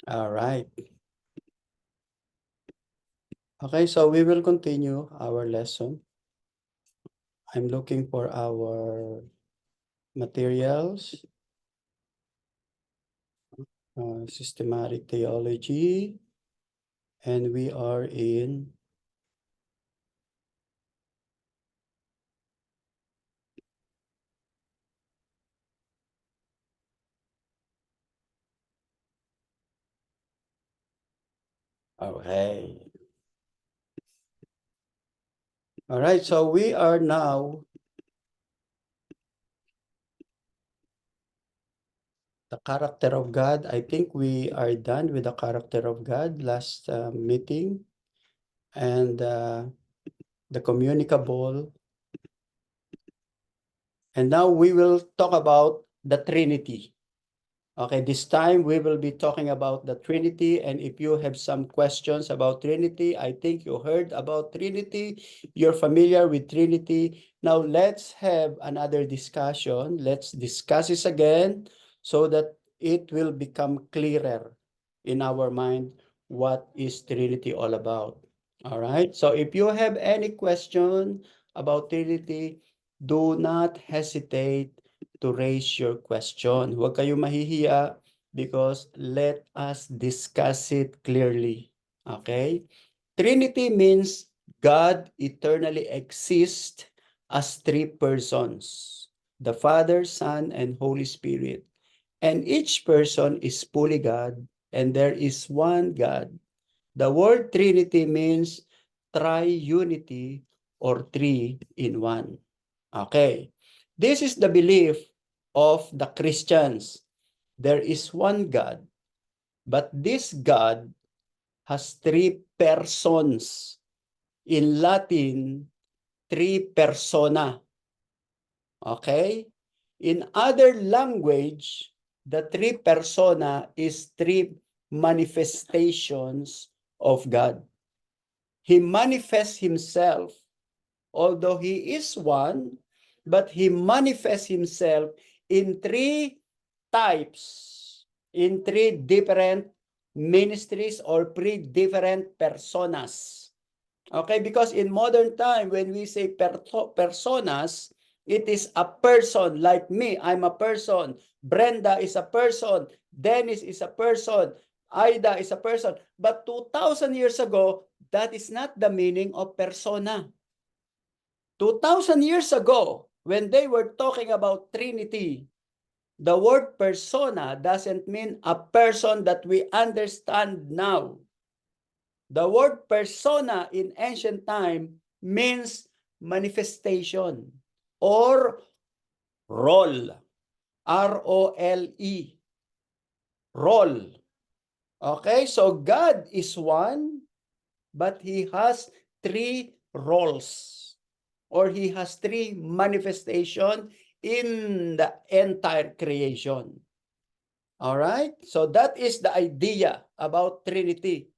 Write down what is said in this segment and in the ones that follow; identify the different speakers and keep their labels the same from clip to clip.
Speaker 1: All right. Okay, so we will continue our lesson. I'm looking for our materials, systematic theology, and we are in okay. All right, so we are now the character of God. I think we are done with the character of God last meeting, and the communicable. And now we will talk about the Trinity. Okay, this time we will be talking about the Trinity, and if you have some questions about Trinity, I think you heard about Trinity, you're familiar with Trinity. Now let's have another discussion. Let's discuss this again so that it will become clearer in our mind what is Trinity all about. All right, so if you have any question about Trinity, do not hesitate to raise your question. Huwag kayo mahihiya because let us discuss it clearly. Okay? Trinity means God eternally exists as three persons, the Father, Son, and Holy Spirit. And each person is fully God, and there is one God. The word Trinity means triunity or three in one. Okay. This is the belief of the Christians. There is one God, but this God has three persons. In Latin, three persona. Okay? In other language, the three persona is three manifestations of God. He manifests himself, although he is one, but he manifests himself in three types, in three different ministries or three different personas. Okay, because in modern time, when we say personas, it is a person like me. I'm a person. Brenda is a person. Dennis is a person. Ida is a person. But 2,000 years ago, that is not the meaning of persona. 2,000 years ago, when they were talking about Trinity, the word persona doesn't mean a person that we understand now. The word persona in ancient time means manifestation or role. R-O-L-E. Role. Okay, so God is one, but he has three roles, or he has three manifestations in the entire creation. All right, so that is the idea about Trinity.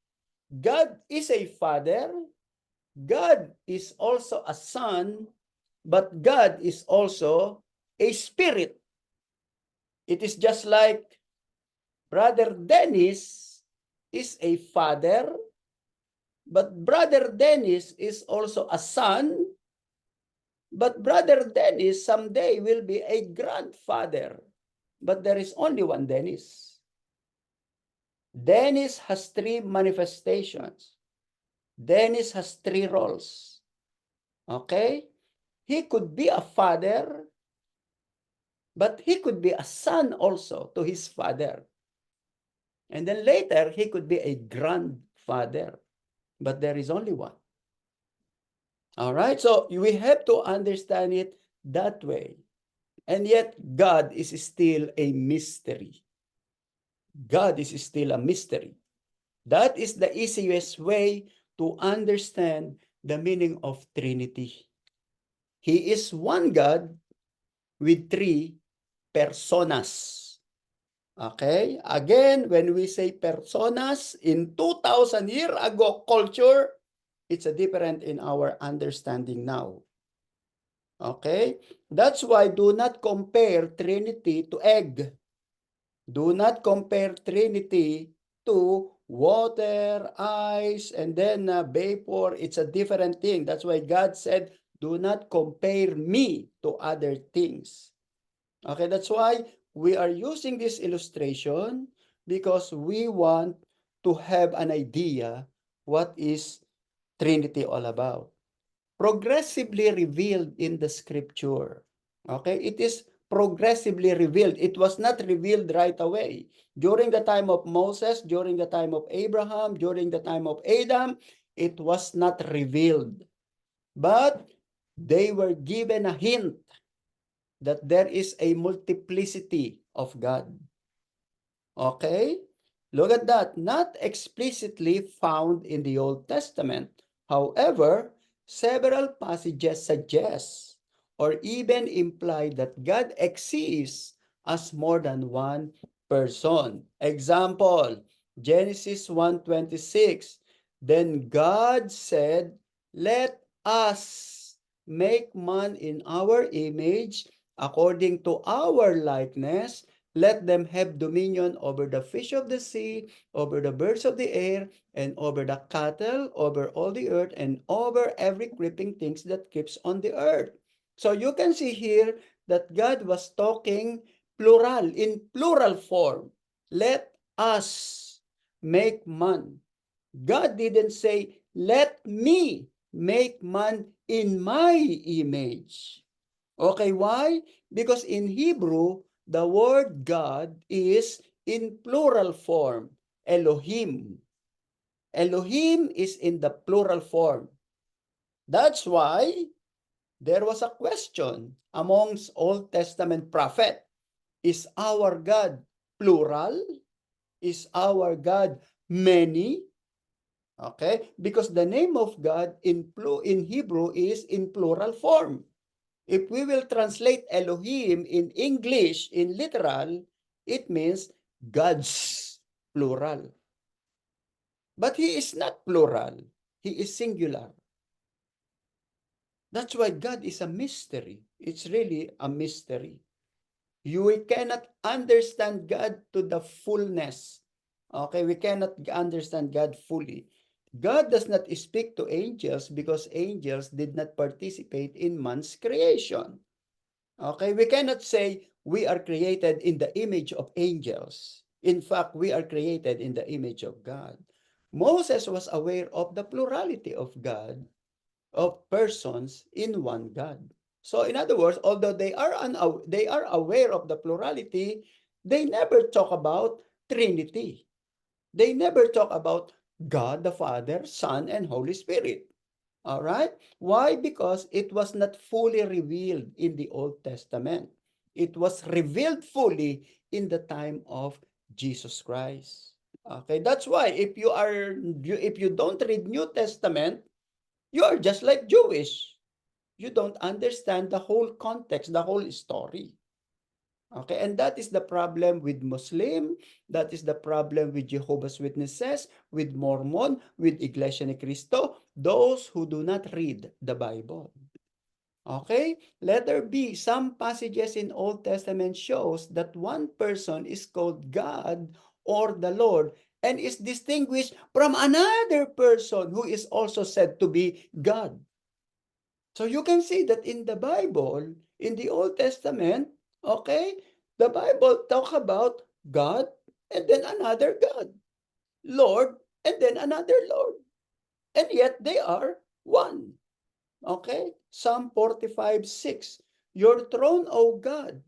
Speaker 1: God is a Father, God is also a Son, but God is also a Spirit. It is just like Brother Dennis is a father, but Brother Dennis is also a son, but Brother Dennis someday will be a grandfather. But there is only one Dennis. Dennis has three manifestations. Dennis has three roles. Okay? He could be a father, but he could be a son also to his father. And then later, he could be a grandfather. But there is only one. All right? So we have to understand it that way. And yet, God is still a mystery. God is still a mystery. That is the easiest way to understand the meaning of Trinity. He is one God with three personas. Okay? Again, when we say personas, in 2,000 years ago culture, it's a different in our understanding now. Okay? That's why do not compare Trinity to egg. Do not compare Trinity to water, ice, and then vapor. It's a different thing. That's why God said, do not compare me to other things. Okay, that's why we are using this illustration, because we want to have an idea what is Trinity all about. Progressively revealed in the scripture. Okay, it is progressively revealed. It was not revealed right away. During the time of Moses, during the time of Abraham, during the time of Adam, it was not revealed. But they were given a hint that there is a multiplicity of God. Okay? Look at that. Not explicitly found in the Old Testament. However, several passages suggest or even imply that God exists as more than one person. Example, Genesis 1:26. Then God said, let us make man in our image according to our likeness. Let them have dominion over the fish of the sea, over the birds of the air, and over the cattle, over all the earth, and over every creeping things that keeps on the earth. So you can see here that God was talking plural, in plural form. Let us make man. God didn't say, let me make man in my image. Okay, why? Because in Hebrew, the word God is in plural form, Elohim. Elohim is in the plural form. That's why there was a question amongst Old Testament prophet. Is our God plural? Is our God many? Okay, because the name of God in Hebrew is in plural form. If we will translate Elohim in English, in literal, it means gods, plural. But he is not plural. He is singular. That's why God is a mystery. It's really a mystery. We cannot understand God to the fullness. Okay, we cannot understand God fully. God does not speak to angels because angels did not participate in man's creation. Okay, we cannot say we are created in the image of angels. In fact, we are created in the image of God. Moses was aware of the plurality of God, of persons in one God. So in other words, although they are aware of the plurality, they never talk about Trinity. They never talk about God the Father, Son, and Holy Spirit. All right? Why? Because it was not fully revealed in the Old Testament. It was revealed fully in the time of Jesus Christ. Okay, that's why if you don't read New Testament, you are just like Jewish. You don't understand the whole context, the whole story. Okay, and that is the problem with Muslim, that is the problem with Jehovah's Witnesses, with Mormon, with Iglesia ni Cristo, those who do not read the Bible. Okay, letter B, some passages in Old Testament shows that one person is called God or the Lord and is distinguished from another person who is also said to be God. So you can see that in the Bible, in the Old Testament, okay, the Bible talk about God and then another God, Lord and then another Lord. And yet they are one. Okay? Psalm 45:6. Your throne, O God,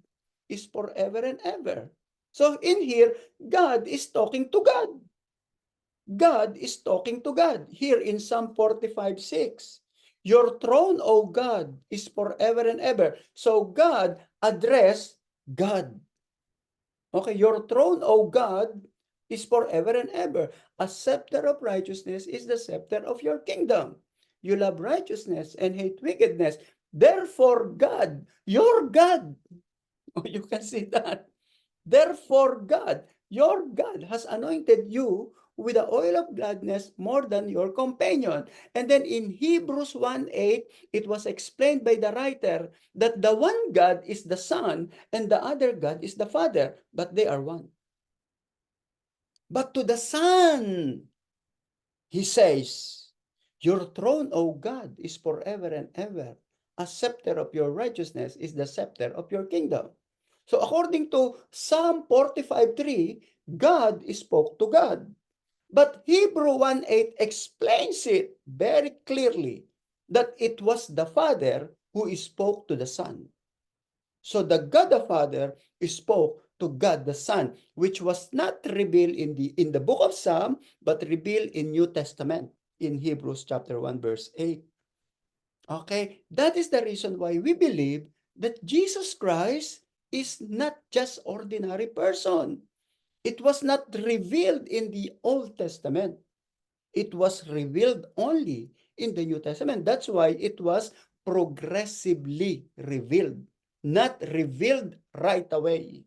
Speaker 1: is forever and ever. So in here, God is talking to God. God is talking to God here in Psalm 45:6. Your throne, O God, is forever and ever. So God addressed God. Okay, your throne, O God, is forever and ever. A scepter of righteousness is the scepter of your kingdom. You love righteousness and hate wickedness. Therefore, God, your God, you can see that. Therefore, God, your God, has anointed you with the oil of gladness more than your companion. And then in Hebrews 1:8, it was explained by the writer that the one God is the Son and the other God is the Father, but they are one. But to the Son, he says, your throne, O God, is forever and ever. A scepter of your righteousness is the scepter of your kingdom. So according to Psalm 45:3, God spoke to God. But Hebrew 1:8 explains it very clearly that it was the Father who spoke to the Son. So the God the Father spoke to God the Son, which was not revealed in the book of Psalm, but revealed in New Testament in Hebrews chapter 1 verse 8. Okay, that is the reason why we believe that Jesus Christ is not just ordinary person. It was not revealed in the Old Testament. It was revealed only in the New Testament. That's why it was progressively revealed, not revealed right away.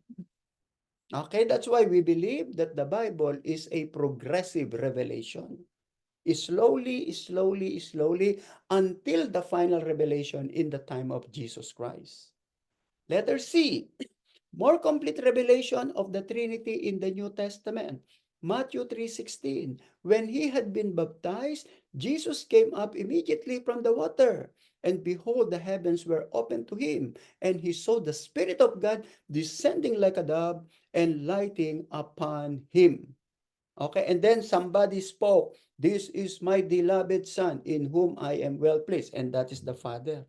Speaker 1: Okay, that's why we believe that the Bible is a progressive revelation. Slowly, slowly, slowly, until the final revelation in the time of Jesus Christ. Letter C, more complete revelation of the Trinity in the New Testament. Matthew 3:16. When he had been baptized, Jesus came up immediately from the water. And behold, the heavens were opened to him, and he saw the Spirit of God descending like a dove and lighting upon him. Okay, and then somebody spoke, this is my beloved Son, in whom I am well pleased, and that is the Father.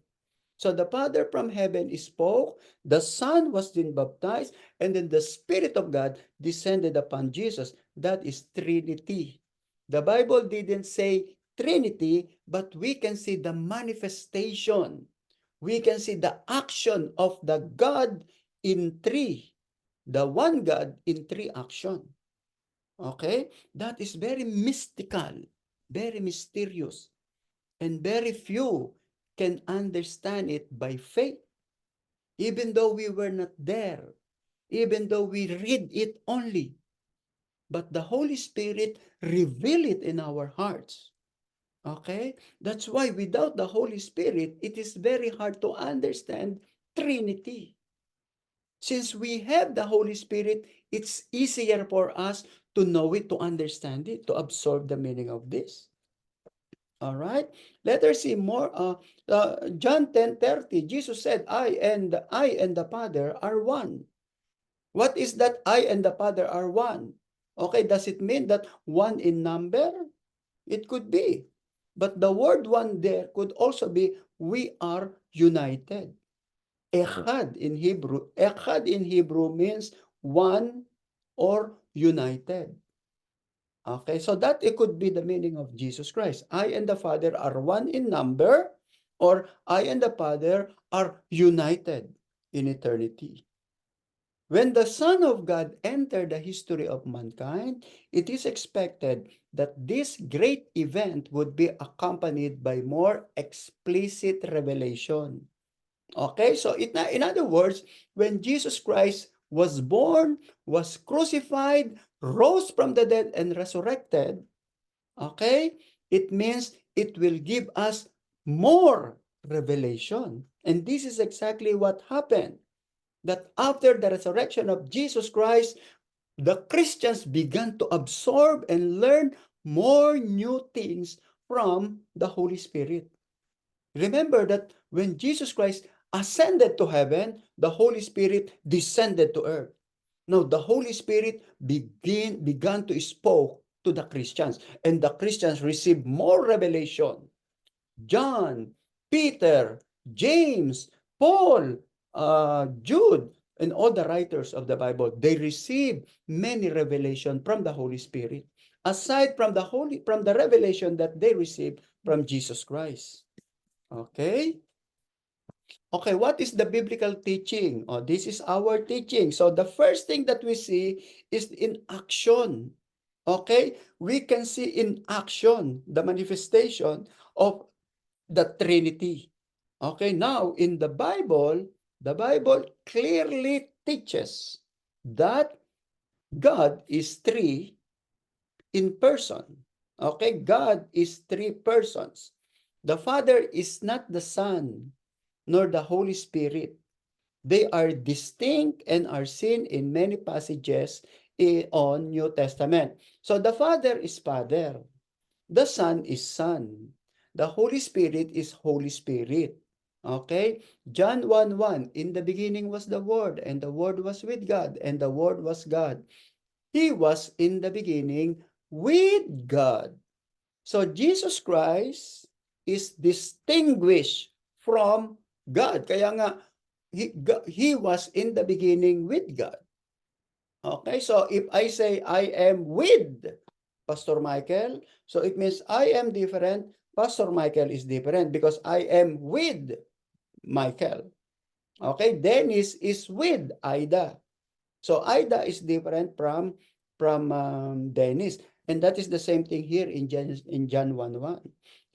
Speaker 1: So the Father from heaven spoke, the Son was then baptized, and then the Spirit of God descended upon Jesus. That is Trinity. The Bible didn't say Trinity, but we can see the manifestation. We can see the action of the God in three, the one God in three action. Okay? That is very mystical, very mysterious, and very few can understand it by faith. Even though we were not there, even though we read it only, but the Holy Spirit reveal it in our hearts. Okay? That's why without the Holy Spirit, it is very hard to understand Trinity. Since we have the Holy Spirit, it's easier for us to know it, to understand it, to absorb the meaning of this. All right. Let us see more. John 10:30. Jesus said, I and the Father are one. What is that I and the Father are one? Okay, does it mean that one in number? It could be. But the word one there could also be we are united. Echad in Hebrew means one or united. Okay, so that it could be the meaning of Jesus Christ. I and the Father are one in number, or I and the Father are united in eternity. When the Son of God entered the history of mankind, it is expected that this great event would be accompanied by more explicit revelation. Okay, so in other words, when Jesus Christ was born, was crucified, rose from the dead, and resurrected, okay, it means it will give us more revelation. And this is exactly what happened. That after the resurrection of Jesus Christ, the Christians began to absorb and learn more new things from the Holy Spirit. Remember that when Jesus Christ ascended to heaven, the Holy Spirit descended to earth. Now, the Holy Spirit began to speak to the Christians, and the Christians received more revelation. John, Peter, James, Paul, Jude, and all the writers of the Bible, they received many revelation from the Holy Spirit, aside from the revelation that they received from Jesus Christ. Okay? Okay, what is the biblical teaching? Oh, this is our teaching. So the first thing that we see is in action. Okay? We can see in action the manifestation of the Trinity. Okay, now in the Bible clearly teaches that God is three in person. Okay, God is three persons. The Father is not the Son, nor the Holy Spirit. They are distinct and are seen in many passages on New Testament. So the Father is Father. The Son is Son. The Holy Spirit is Holy Spirit. Okay? John 1:1, in the beginning was the Word, and the Word was with God, and the Word was God. He was in the beginning with God. So Jesus Christ is distinguished from God. Kaya nga, he was in the beginning with God. Okay, so if I say I am with Pastor Michael, so it means I am different, Pastor Michael is different because I am with Michael. Okay, Dennis is with Ida. So Ida is different from Dennis. And that is the same thing here in John 1:1.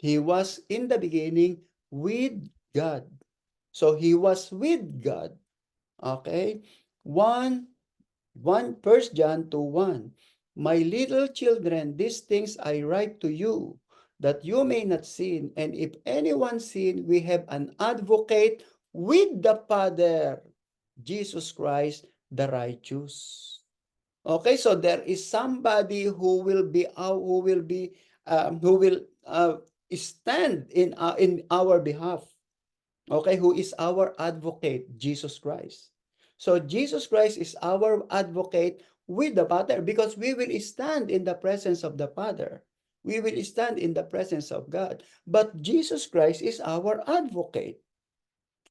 Speaker 1: He was in the beginning with God. So he was with God. Okay? 1 John 2:1. My little children, these things I write to you, that you may not sin. And if anyone sin, we have an advocate with the Father, Jesus Christ, the righteous. Okay, so there is somebody who will stand in our behalf. Okay, who is our advocate? Jesus Christ. So Jesus Christ is our advocate with the Father because we will stand in the presence of the Father. We will stand in the presence of God. But Jesus Christ is our advocate.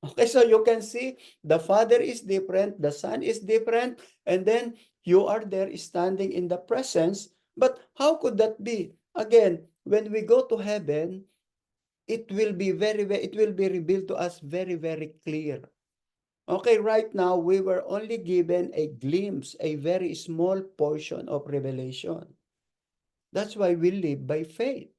Speaker 1: Okay, so you can see the Father is different, the Son is different, and then you are there standing in the presence. But how could that be? Again, when we go to heaven, it will be revealed to us very, very clear. Okay, right now we were only given a glimpse, a very small portion of revelation. That's why we live by faith.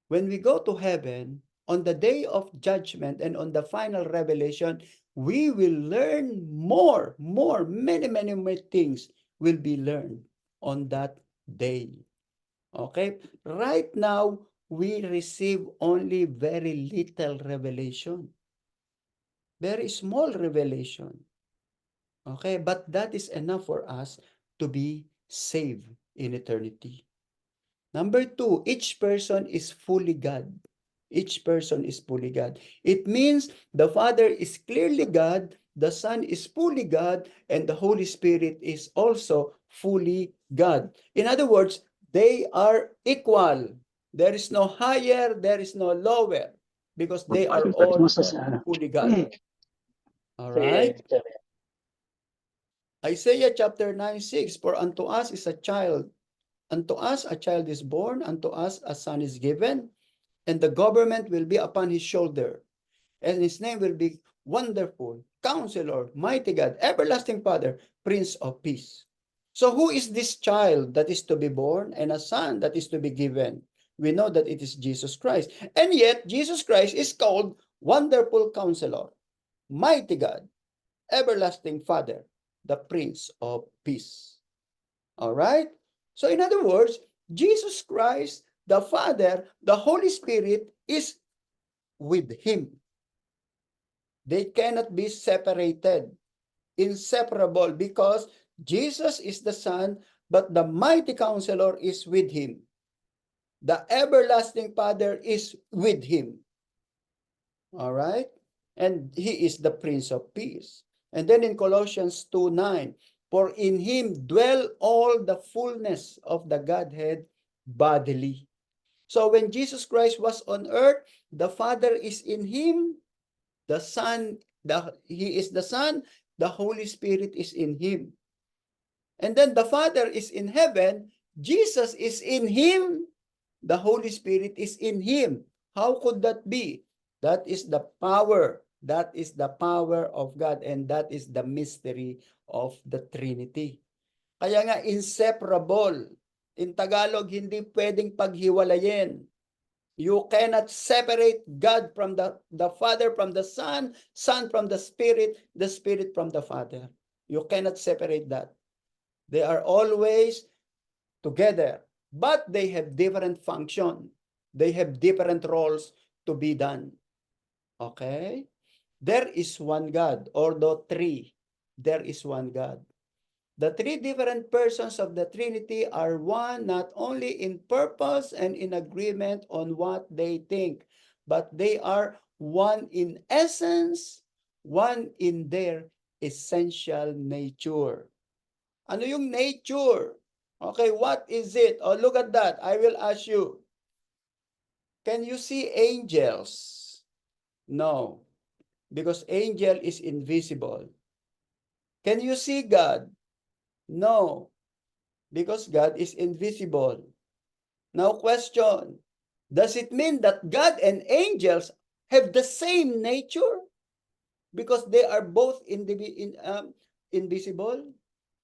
Speaker 1: When we go to heaven, on the day of judgment and on the final revelation, we will learn many more things will be learned on that day. Okay? Right now, we receive only very little revelation. Very small revelation. Okay? But that is enough for us to be saved in eternity. Number 2, each person is fully God. Each person is fully God. It means the Father is clearly God, the Son is fully God, and the Holy Spirit is also fully God. In other words, they are equal. There is no higher, there is no lower, because they are all fully God. All right? Isaiah chapter 9:6, for unto us is a child, unto us a child is born, unto us a son is given, and the government will be upon his shoulder, and his name will be Wonderful, Counselor, Mighty God, Everlasting Father, Prince of Peace. So who is this child that is to be born and a son that is to be given? We know that it is Jesus Christ. And yet, Jesus Christ is called Wonderful Counselor, Mighty God, Everlasting Father, the Prince of Peace. All right? So in other words, Jesus Christ, the Father, the Holy Spirit is with him. They cannot be separated, inseparable, because Jesus is the Son, but the mighty Counselor is with him. The everlasting Father is with him. All right? And he is the Prince of Peace. And then in Colossians 2:9, for in him dwell all the fullness of the Godhead bodily. So when Jesus Christ was on earth, the Father is in him, the Son, he is the Son, the Holy Spirit is in him. And then the Father is in heaven, Jesus is in him, the Holy Spirit is in him. How could that be? That is the power. That is the power of God, and that is the mystery of the Trinity. Kaya nga inseparable. In Tagalog, hindi pwedeng paghiwalayin. You cannot separate God from the Father from the Son, Son from the Spirit from the Father. You cannot separate that. They are always together, but they have different function. They have different roles to be done. Okay? There is one God, although three, there is one God. The three different persons of the Trinity are one not only in purpose and in agreement on what they think, but they are one in essence, one in their essential nature. Ano yung nature? Okay, what is it? Oh, look at that. I will ask you. Can you see angels? No, because angel is invisible. Can you see God? No, because God is invisible. Now question, does it mean that God and angels have the same nature? Because they are both invisible?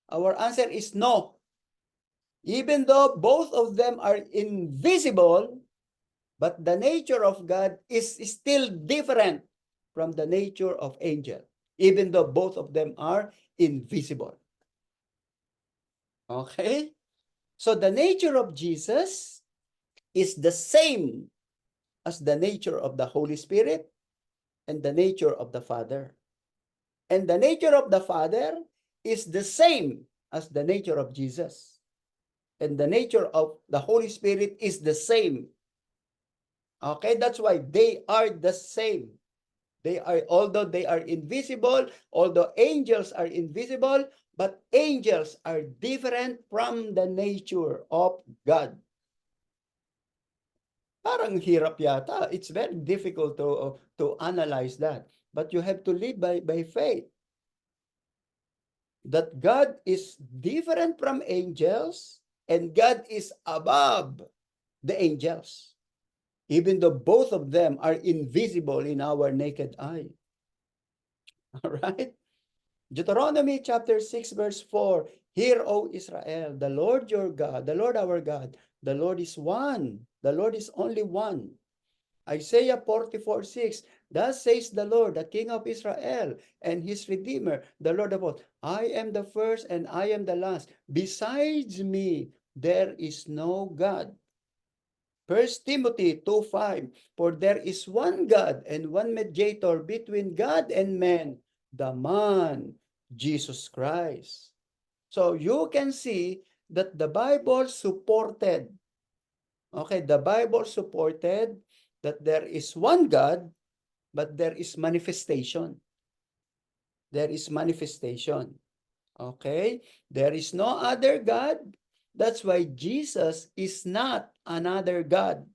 Speaker 1: Our answer is no. Even though both of them are invisible, but the nature of God is still different from the nature of angel, even though both of them are invisible. Okay? So the nature of Jesus is the same as the nature of the Holy Spirit and the nature of the Father. And the nature of the Father is the same as the nature of Jesus. And the nature of the Holy Spirit is the same. Okay, that's why they are the same. They are, although they are invisible, although angels are invisible, but angels are different from the nature of God. Parang hirap yata. It's very difficult to analyze that. But you have to live by faith. That God is different from angels and God is above the angels. Even though both of them are invisible in our naked eye. All right? Deuteronomy chapter 6 verse 4. Hear, O Israel, the Lord your God, the Lord our God, the Lord is one. The Lord is only one. Isaiah 44:6. Thus says the Lord, the King of Israel, and his Redeemer, the Lord of hosts. I am the first and I am the last. Besides me, there is no God. 1 Timothy 2:5. For there is one God and one mediator between God and men, the man, Jesus Christ. So you can see that the Bible supported, okay, the Bible supported that there is one God, but there is manifestation. There is manifestation. Okay? There is no other God. That's why Jesus is not another God.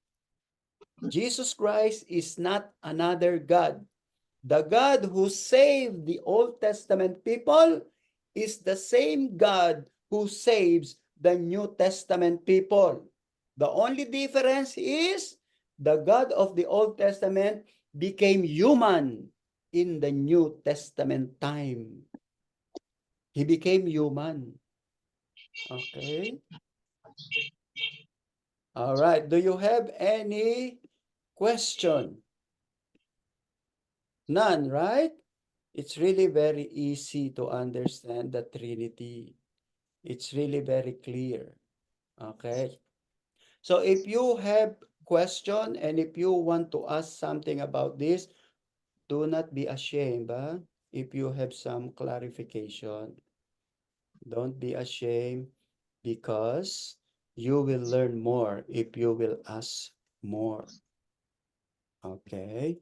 Speaker 1: Jesus Christ is not another God. The God who saved the Old Testament people is the same God who saves the New Testament people. The only difference is the God of the Old Testament became human in the New Testament time. He became human. Okay? All right. Do you have any question? None, right? It's really very easy to understand the Trinity. It's really very clear. Okay? So if you have question and if you want to ask something about this, do not be ashamed. If you have some clarification, don't be ashamed because you will learn more if you will ask more. Okay?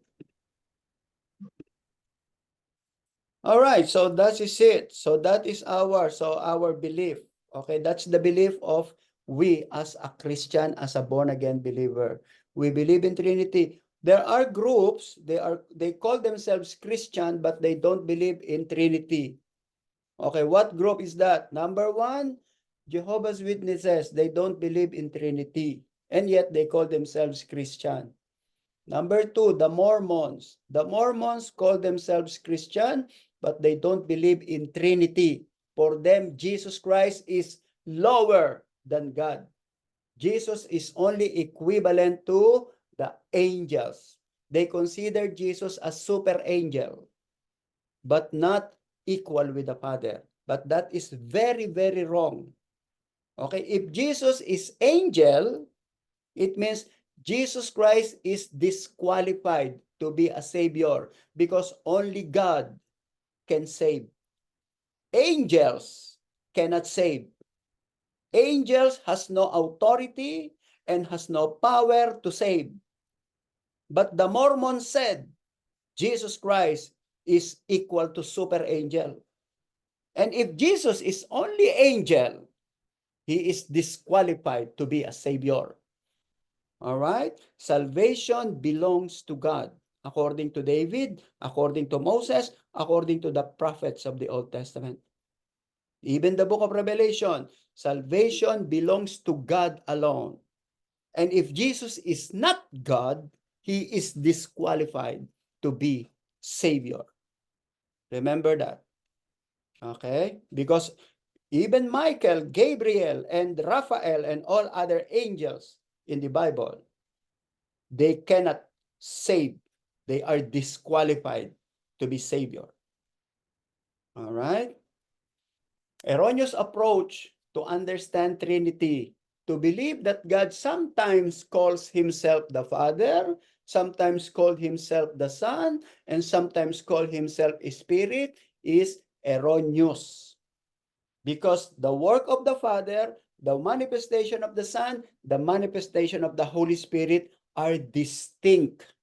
Speaker 1: All right, so that is it. So that is our belief. Okay, that's the belief of we as a Christian, as a born-again believer. We believe in Trinity. There are groups, they call themselves Christian, but they don't believe in Trinity. Okay, what group is that? Number one, Jehovah's Witnesses. They don't believe in Trinity, and yet they call themselves Christian. Number two, the Mormons. The Mormons call themselves Christian, but they don't believe in Trinity. For them, Jesus Christ is lower than God. Jesus is only equivalent to the angels. They consider Jesus a super angel, but not equal with the Father. But that is very, very wrong. Okay, if Jesus is angel, it means Jesus Christ is disqualified to be a savior because only God can save. Angels cannot save. Angels has no authority and has no power to save. But the Mormons said Jesus Christ is equal to super angel. And if Jesus is only angel, he is disqualified to be a savior. All right? Salvation belongs to God. According to David, according to Moses, according to the prophets of the Old Testament. Even the book of Revelation, salvation belongs to God alone. And if Jesus is not God, he is disqualified to be Savior. Remember that. Okay? Because even Michael, Gabriel, and Raphael, and all other angels in the Bible, they cannot save. They are disqualified to be Savior. All right? Erroneous approach to understand Trinity, to believe that God sometimes calls himself the Father, sometimes called himself the Son, and sometimes called himself a Spirit is erroneous. Because the work of the Father, the manifestation of the Son, the manifestation of the Holy Spirit are distinct.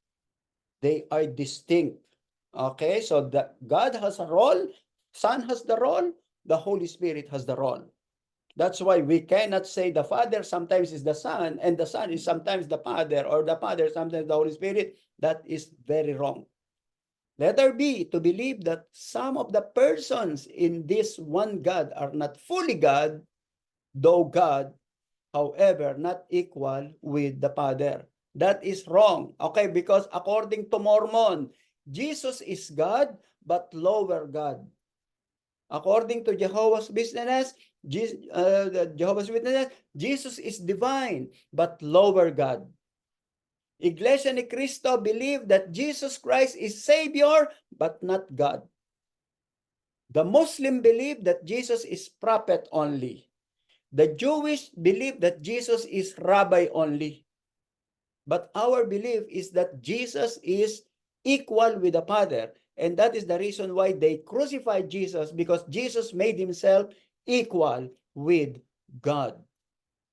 Speaker 1: They are distinct. Okay, so God has a role, Son has the role, the Holy Spirit has the role. That's why we cannot say the Father sometimes is the Son, and the Son is sometimes the Father, or the Father sometimes the Holy Spirit. That is very wrong. Letter B, to believe that some of the persons in this one God are not fully God, though God, however, not equal with the Father. That is wrong. Okay, because according to Mormon, Jesus is God, but lower God. According to Jehovah's Witnesses, Jesus is divine, but lower God. Iglesia ni Cristo believe that Jesus Christ is Savior, but not God. The Muslim believe that Jesus is prophet only. The Jewish believe that Jesus is rabbi only. But our belief is that Jesus is equal with the Father. And that is the reason why they crucified Jesus, because Jesus made himself equal with God.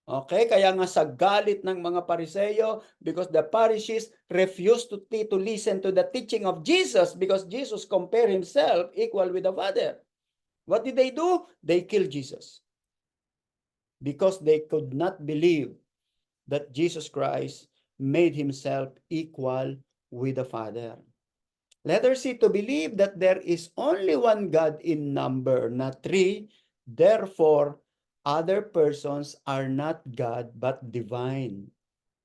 Speaker 1: Okay, kaya nga sa galit ng mga Pariseyo, because the Pharisees refused to listen to the teaching of Jesus, because Jesus compared himself equal with the Father. What did they do? They killed Jesus. Because they could not believe that Jesus Christ made himself equal with the Father. Letter C, to believe that there is only one God in number, not three, therefore other persons are not God but divine.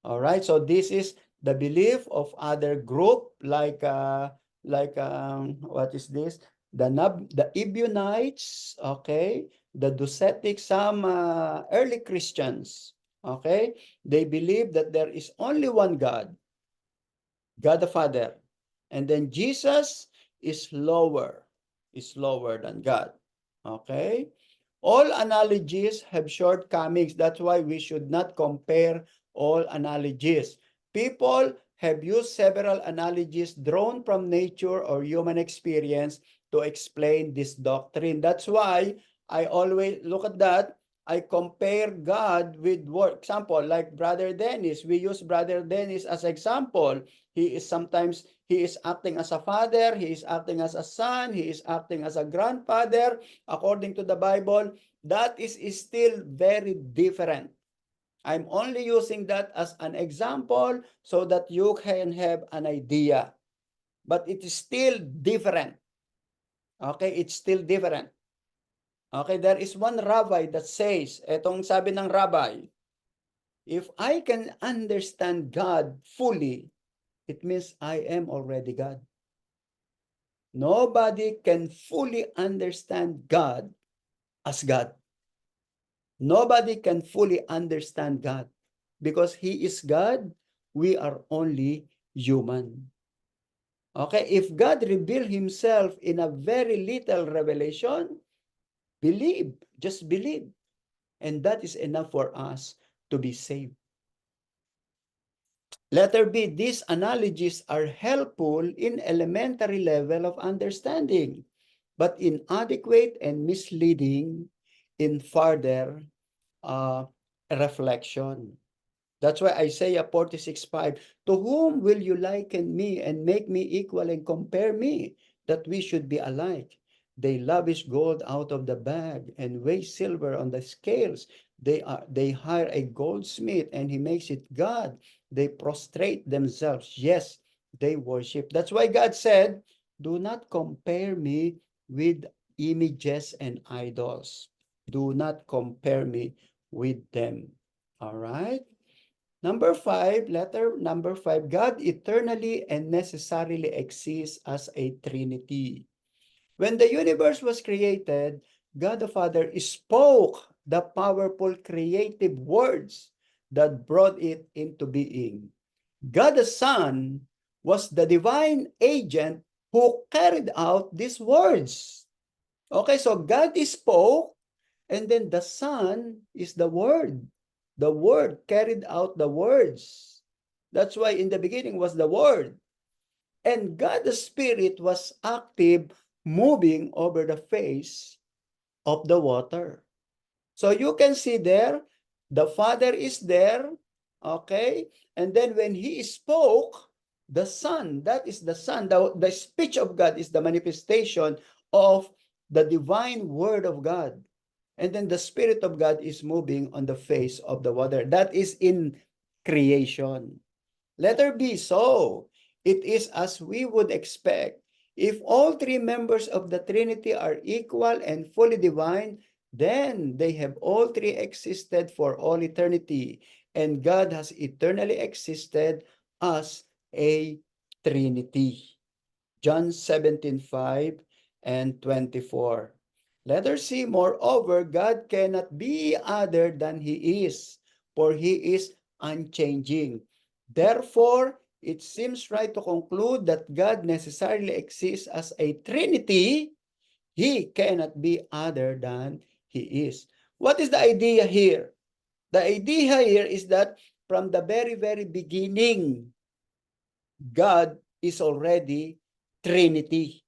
Speaker 1: All right, so this is the belief of other group like what is this? The Ebionites, okay, the Docetic, some early Christians, okay, they believe that there is only one God, God the Father, and then Jesus is lower than God. Okay? All analogies have shortcomings. That's why we should not compare all analogies. People have used several analogies drawn from nature or human experience to explain this doctrine. That's why I always look at that. I compare God with work. Example, like Brother Dennis. We use Brother Dennis as example. He is acting as a father, he is acting as a son, he is acting as a grandfather. According to the Bible, that is still very different. I'm only using that as an example so that you can have an idea. But it is still different. Okay, it's still different. Okay, there is one rabbi that says, etong sabi ng rabbi, if I can understand God fully, it means I am already God. Nobody can fully understand God as God. Nobody can fully understand God because He is God. We are only human. Okay, if God revealed Himself in a very little revelation, believe, just believe. And that is enough for us to be saved. Letter B, these analogies are helpful in elementary level of understanding, but inadequate and misleading in further reflection. That's why Isaiah 46:5, to whom will you liken me and make me equal and compare me, that we should be alike? They lavish gold out of the bag and weigh silver on the scales. They hire a goldsmith and he makes it God. They prostrate themselves. Yes, they worship. That's why God said, do not compare me with images and idols. Do not compare me with them. All right? Number 5, letter number 5, God eternally and necessarily exists as a Trinity. When the universe was created, God the Father spoke the powerful creative words that brought it into being. God the Son was the divine agent who carried out these words. Okay, so God spoke, and then the Son is the Word. The Word carried out the words. That's why in the beginning was the Word. And God the Spirit was active, moving over the face of the water. So you can see there, the Father is there, okay? And then when He spoke, the Son, that is the Son, the speech of God is the manifestation of the divine Word of God. And then the Spirit of God is moving on the face of the water. That is in creation. Letter B, so it is as we would expect. If all three members of the Trinity are equal and fully divine, then they have all three existed for all eternity, and God has eternally existed as a Trinity. John 17:5 and 24. Letter C, moreover, God cannot be other than He is, for He is unchanging. Therefore, it seems right to conclude that God necessarily exists as a Trinity. He cannot be other than He is. What is the idea here? The idea here is that from the very, very beginning, God is already Trinity.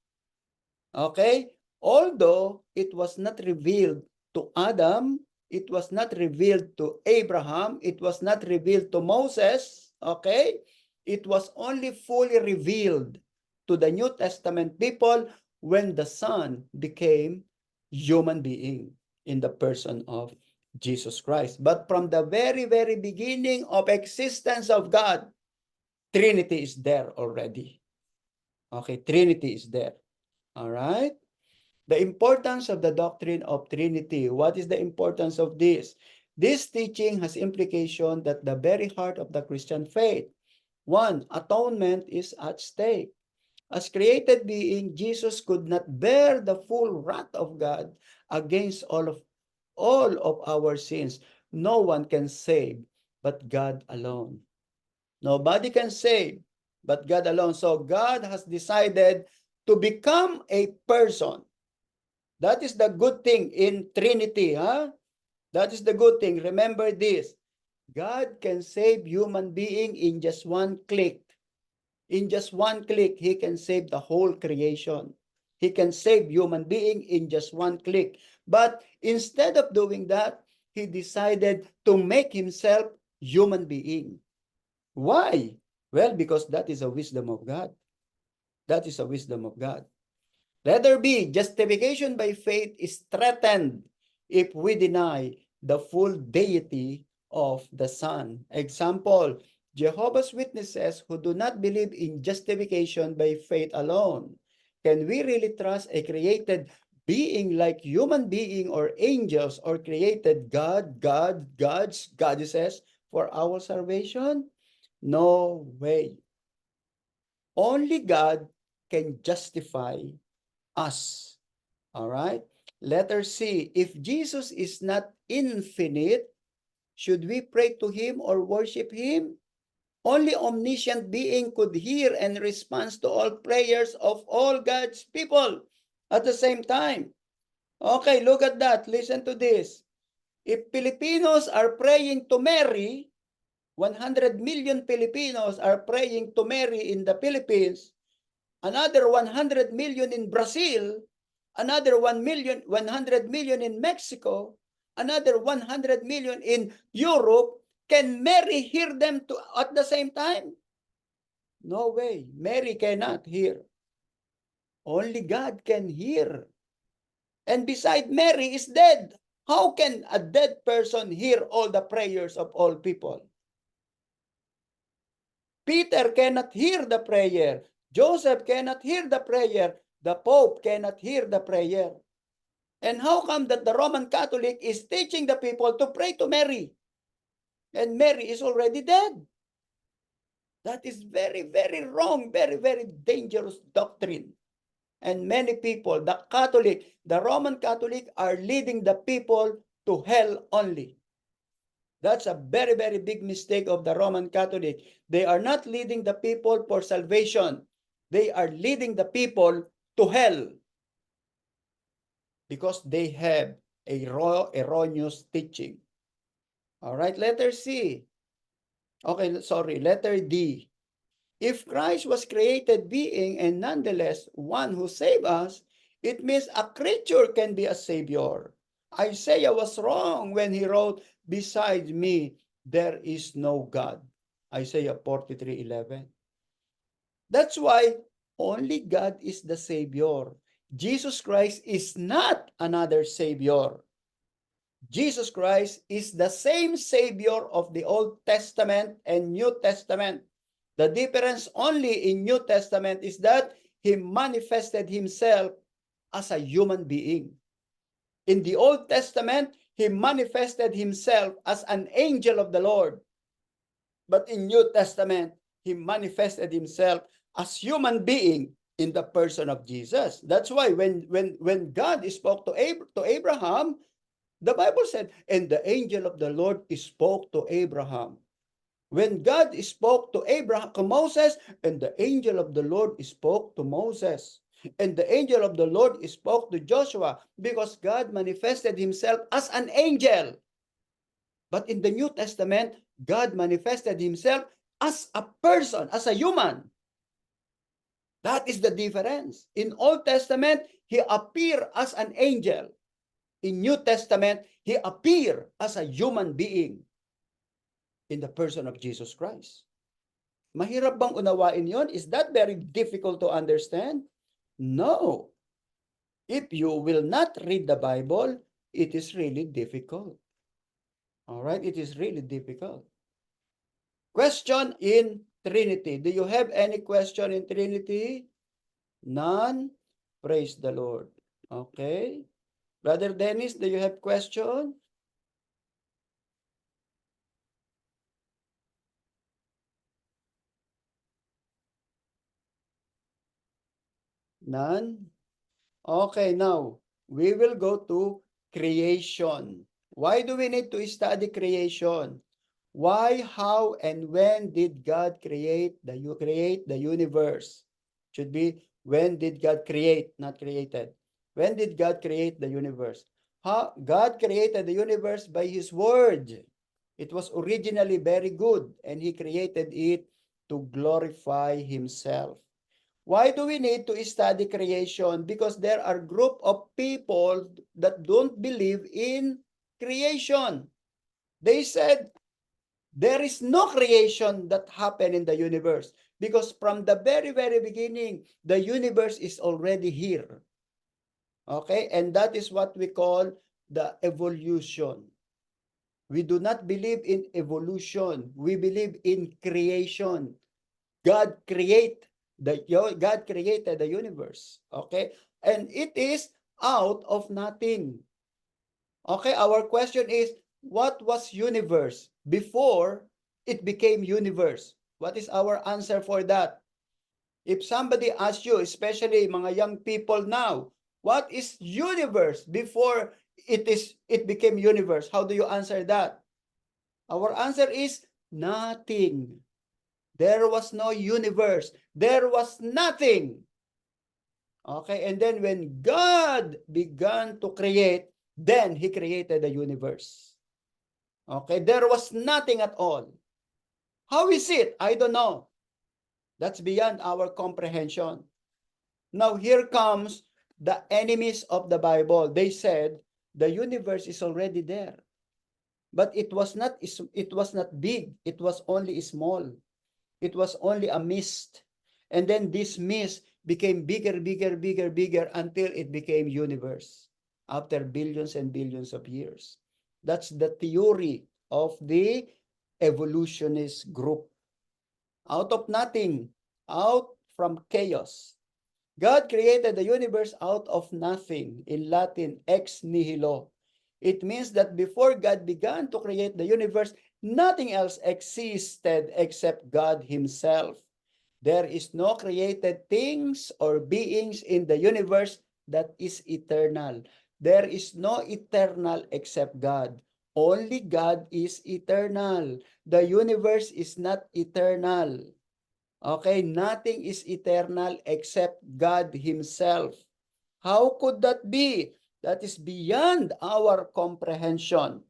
Speaker 1: Okay? Although it was not revealed to Adam, it was not revealed to Abraham, it was not revealed to Moses, okay? It was only fully revealed to the New Testament people when the Son became human being in the person of Jesus Christ. But from the very, very beginning of existence of God, Trinity is there already. Okay, Trinity is there. All right? The importance of the doctrine of Trinity. What is the importance of this? This teaching has implication that the very heart of the Christian faith. One, atonement is at stake. As created being, Jesus could not bear the full wrath of God against all of our sins. No one can save but God alone. Nobody can save but God alone. So God has decided to become a person. That is the good thing in Trinity, huh? That is the good thing. Remember this. God can save human being in just one click. In just one click, He can save the whole creation. He can save human being in just one click. But instead of doing that, He decided to make Himself human being. Why? Well, because that is a wisdom of God. That is a wisdom of God. Letter B, justification by faith is threatened if we deny the full deity of the Son. Example, Jehovah's Witnesses who do not believe in justification by faith alone. Can we really trust a created being like human being or angels or created goddesses for our salvation? No way. Only God can justify us. All right? Letter C, if Jesus is not infinite, should we pray to Him or worship Him? Only omniscient being could hear and respond to all prayers of all God's people at the same time. Okay, look at that. Listen to this. If Filipinos are praying to Mary, 100 million Filipinos are praying to Mary in the Philippines, another 100 million in Brazil, another 100 million in Mexico, another 100 million in Europe, can Mary hear them at the same time? No way. Mary cannot hear. Only God can hear. And beside, Mary is dead. How can a dead person hear all the prayers of all people? Peter cannot hear the prayer. Joseph cannot hear the prayer. The Pope cannot hear the prayer. And how come that the Roman Catholic is teaching the people to pray to Mary? And Mary is already dead. That is very, very wrong, very, very dangerous doctrine. And many people, the Catholic, the Roman Catholic, are leading the people to hell only. That's a very, very big mistake of the Roman Catholic. They are not leading the people for salvation. They are leading the people to hell because they have a erroneous teaching. All right, letter C. Okay, sorry, letter D. If Christ was created being and nonetheless one who saved us, it means a creature can be a savior. Isaiah was wrong when he wrote, "Beside me, there is no God." Isaiah 43:11. That's why only God is the savior. Jesus Christ is not another savior. Jesus Christ is the same savior of the Old Testament and New Testament. The difference only in New Testament is that he manifested himself as a human being. In the Old Testament, he manifested himself as an angel of the Lord. But in New Testament, he manifested himself as human being in the person of Jesus. That's why when God spoke to Abraham, the Bible said, and the angel of the Lord spoke to Abraham. When God spoke to Moses, and the angel of the Lord spoke to Moses. And the angel of the Lord spoke to Joshua because God manifested himself as an angel. But in the New Testament, God manifested himself as a person, as a human. That is the difference. In Old Testament, he appeared as an angel. In New Testament, he appeared as a human being in the person of Jesus Christ. Mahirap bang unawain yon? Is that very difficult to understand? No. If you will not read the Bible, it is really difficult. All right? It is really difficult. Question in Trinity. Do you have any question in Trinity? None? Praise the Lord. Okay. Brother Dennis, do you have question? None? Okay, now, we will go to creation. Why do we need to study creation? Why, how, and when did God create the universe? Should be, when did God create, not created. When did God create the universe? God created the universe by His word. It was originally very good, and He created it to glorify Himself. Why do we need to study creation? Because there are group of people that don't believe in creation. They said there is no creation that happened in the universe because from the very, very beginning, the universe is already here. Okay? And that is what we call the evolution. We do not believe in evolution. We believe in creation. God created the universe. Okay? And it is out of nothing. Okay? Our question is, what was universe before it became universe? What is our answer for that? If somebody asks you, especially mga young people now, what is universe before it became universe? How do you answer that? Our answer is nothing. There was no universe. There was nothing. Okay, and then when God began to create, then He created the universe. Okay, there was nothing at all. How is it? I don't know. That's beyond our comprehension. Now here comes the enemies of the Bible. They said The universe is already there. But it was not big. It was only small. It was only a mist. And then this mist became bigger, bigger, bigger, bigger until it became universe after billions and billions of years. That's the theory of the evolutionist group. Out of nothing, out from chaos. God created the universe out of nothing. In Latin, ex nihilo. It means that before God began to create the universe, nothing else existed except God himself. There is no created things or beings in the universe that is eternal. There is no eternal except God. Only God is eternal. The universe is not eternal. Okay, nothing is eternal except God himself. How could that be? That is beyond our comprehension.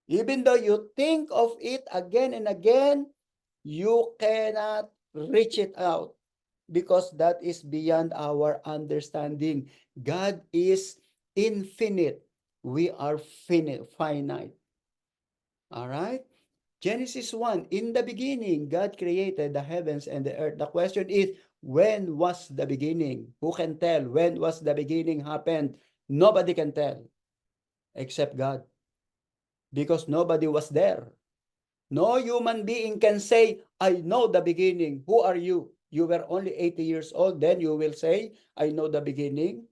Speaker 1: Even though you think of it again and again, you cannot reach it out because that is beyond our understanding. God is infinite. We are finite. All right? Genesis 1, in the beginning, God created the heavens and the earth. The question is, when was the beginning? Who can tell when was the beginning happened? Nobody can tell except God because nobody was there. No human being can say, I know the beginning. Who are you? You were only 80 years old. Then you will say, I know the beginning.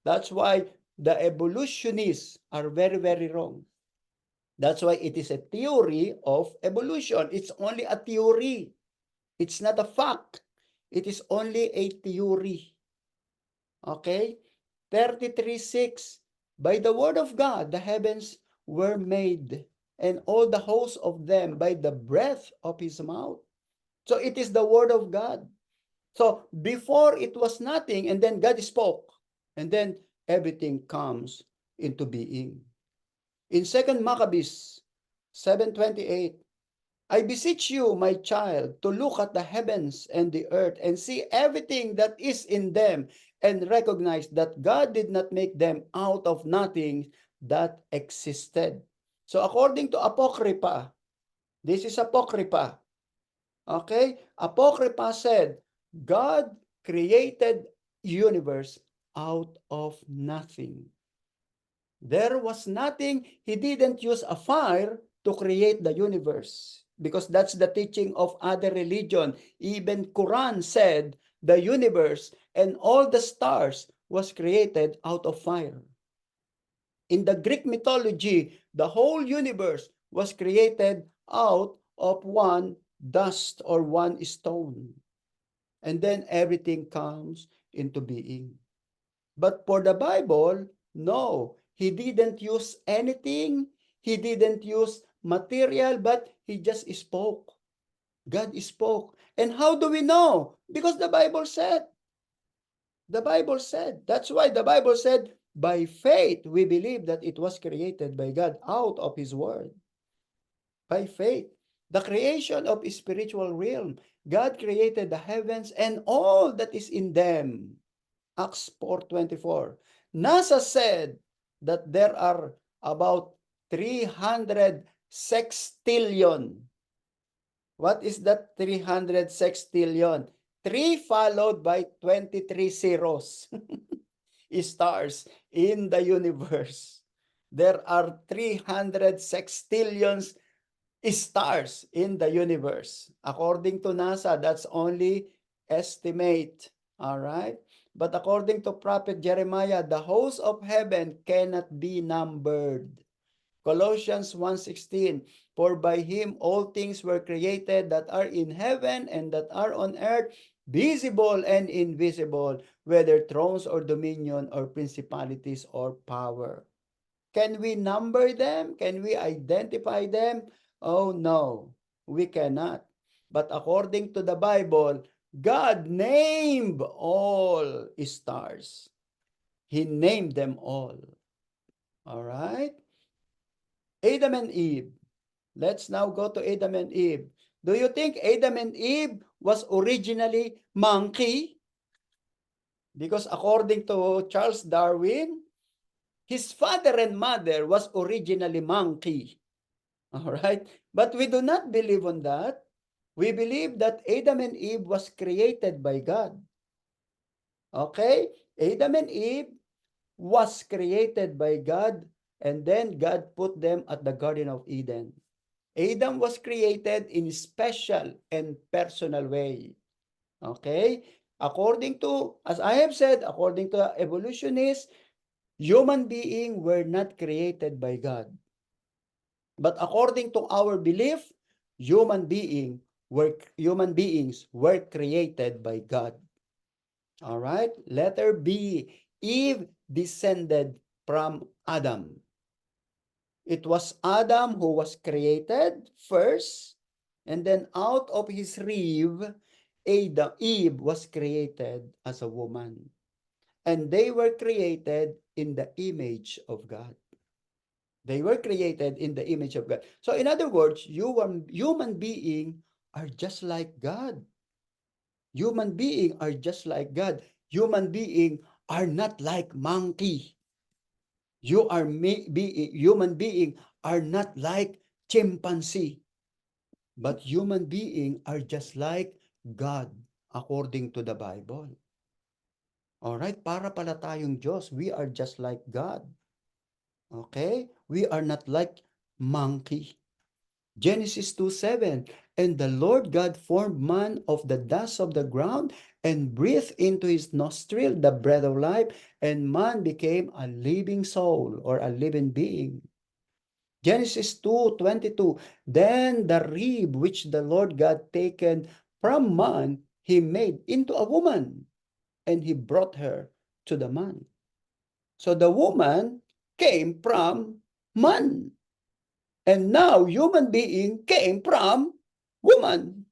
Speaker 1: That's why the evolutionists are very, very wrong. That's why it is a theory of evolution. It's only a theory. It's not a fact. It is only a theory. Okay? 33:6. By the word of God, the heavens were made, and all the hosts of them by the breath of his mouth. So it is the word of God. So before it was nothing, and then God spoke, and then everything comes into being. In 2 Maccabees 7:28, I beseech you, my child, to look at the heavens and the earth and see everything that is in them and recognize that God did not make them out of nothing that existed. So according to Apocrypha, this is Apocrypha. Okay? Apocrypha said, God created universe out of nothing. There was nothing. He didn't use a fire to create the universe because that's the teaching of other religion. Even Quran said the universe and all the stars was created out of fire. In the Greek mythology, the whole universe was created out of one dust or one stone. And then everything comes into being. But for the Bible, no, he didn't use anything. He didn't use material, but he just spoke. God spoke. And how do we know? Because the Bible said. The Bible said. That's why the Bible said, by faith, we believe that it was created by God out of his word. By faith. The creation of spiritual realm. God created the heavens and all that is in them. Acts 4:24. NASA said that there are about 300 sextillion. What is that 300 sextillion? 3 followed by 23 zeros. Stars in the universe. There are 300 sextillions stars in the universe. According to NASA, that's only estimate. All right? But according to Prophet Jeremiah, the hosts of heaven cannot be numbered. Colossians 1:16, for by him all things were created that are in heaven and that are on earth, visible and invisible, whether thrones or dominion or principalities or power. Can we number them? Can we identify them? Oh no, we cannot. But according to the Bible, God named all stars. He named them all. All right? Adam and Eve. Let's now go to Adam and Eve. Do you think Adam and Eve was originally monkey? Because according to Charles Darwin, His father and mother was originally monkey. All right? But we do not believe on that. We believe that Adam and Eve was created by God. Okay? Adam and Eve was created by God, and then God put them at the Garden of Eden. Adam was created in special and personal way. Okay? According to, as I have said, according to evolutionists, human beings were not created by God. But according to our belief, human beings were created by God. All right? Letter B, Eve descended from Adam. It was Adam who was created first, and then out of his rib, Eve was created as a woman. And they were created in the image of God. They were created in the image of God. So in other words, human beings are just like God. Human beings are just like God. Human beings are not like monkey. Human beings are not like chimpanzee. But human beings are just like God according to the Bible. Alright? Para pala tayong Diyos. We are just like God. Okay? We are not like monkey. Genesis 2:7, and the Lord God formed man of the dust of the ground and breathed into his nostril the breath of life, and man became a living soul or a living being. Genesis 2:22, then the rib which the Lord God taken from man, he made into a woman, and he brought her to the man. So the woman came from man. And now, human being came from woman.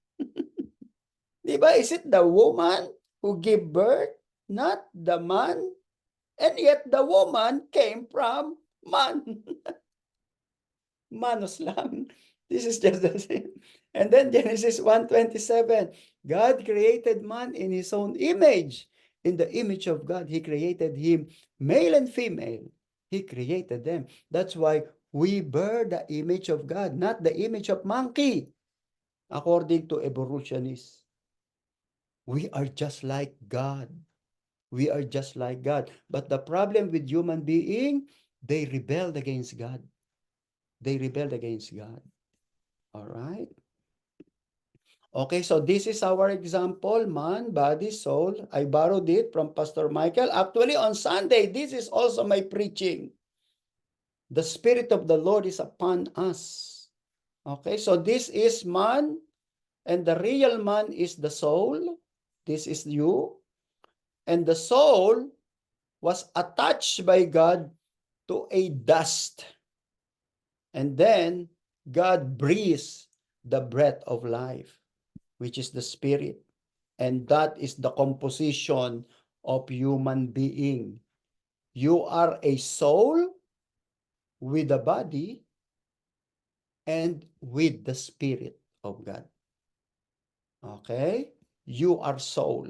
Speaker 1: Diba? Is it the woman who gave birth, not the man? And yet, the woman came from man. Manos lang. This is just the same. And then Genesis 1:27, God created man in his own image. In the image of God, he created him, male and female. He created them. That's why we bear the image of God, not the image of monkey, according to evolutionists. We are just like God. We are just like God. But the problem with human being, they rebelled against God. They rebelled against God. All right. Okay, so this is our example, man, body, soul. I borrowed it from Pastor Michael. Actually, on Sunday, this is also my preaching. The Spirit of the Lord is upon us. Okay, so this is man, and the real man is the soul. This is you. And the soul was attached by God to a dust. And then God breathes the breath of life, which is the spirit. And that is the composition of human being. You are a soul with a body and with the spirit of God. Okay? You are soul.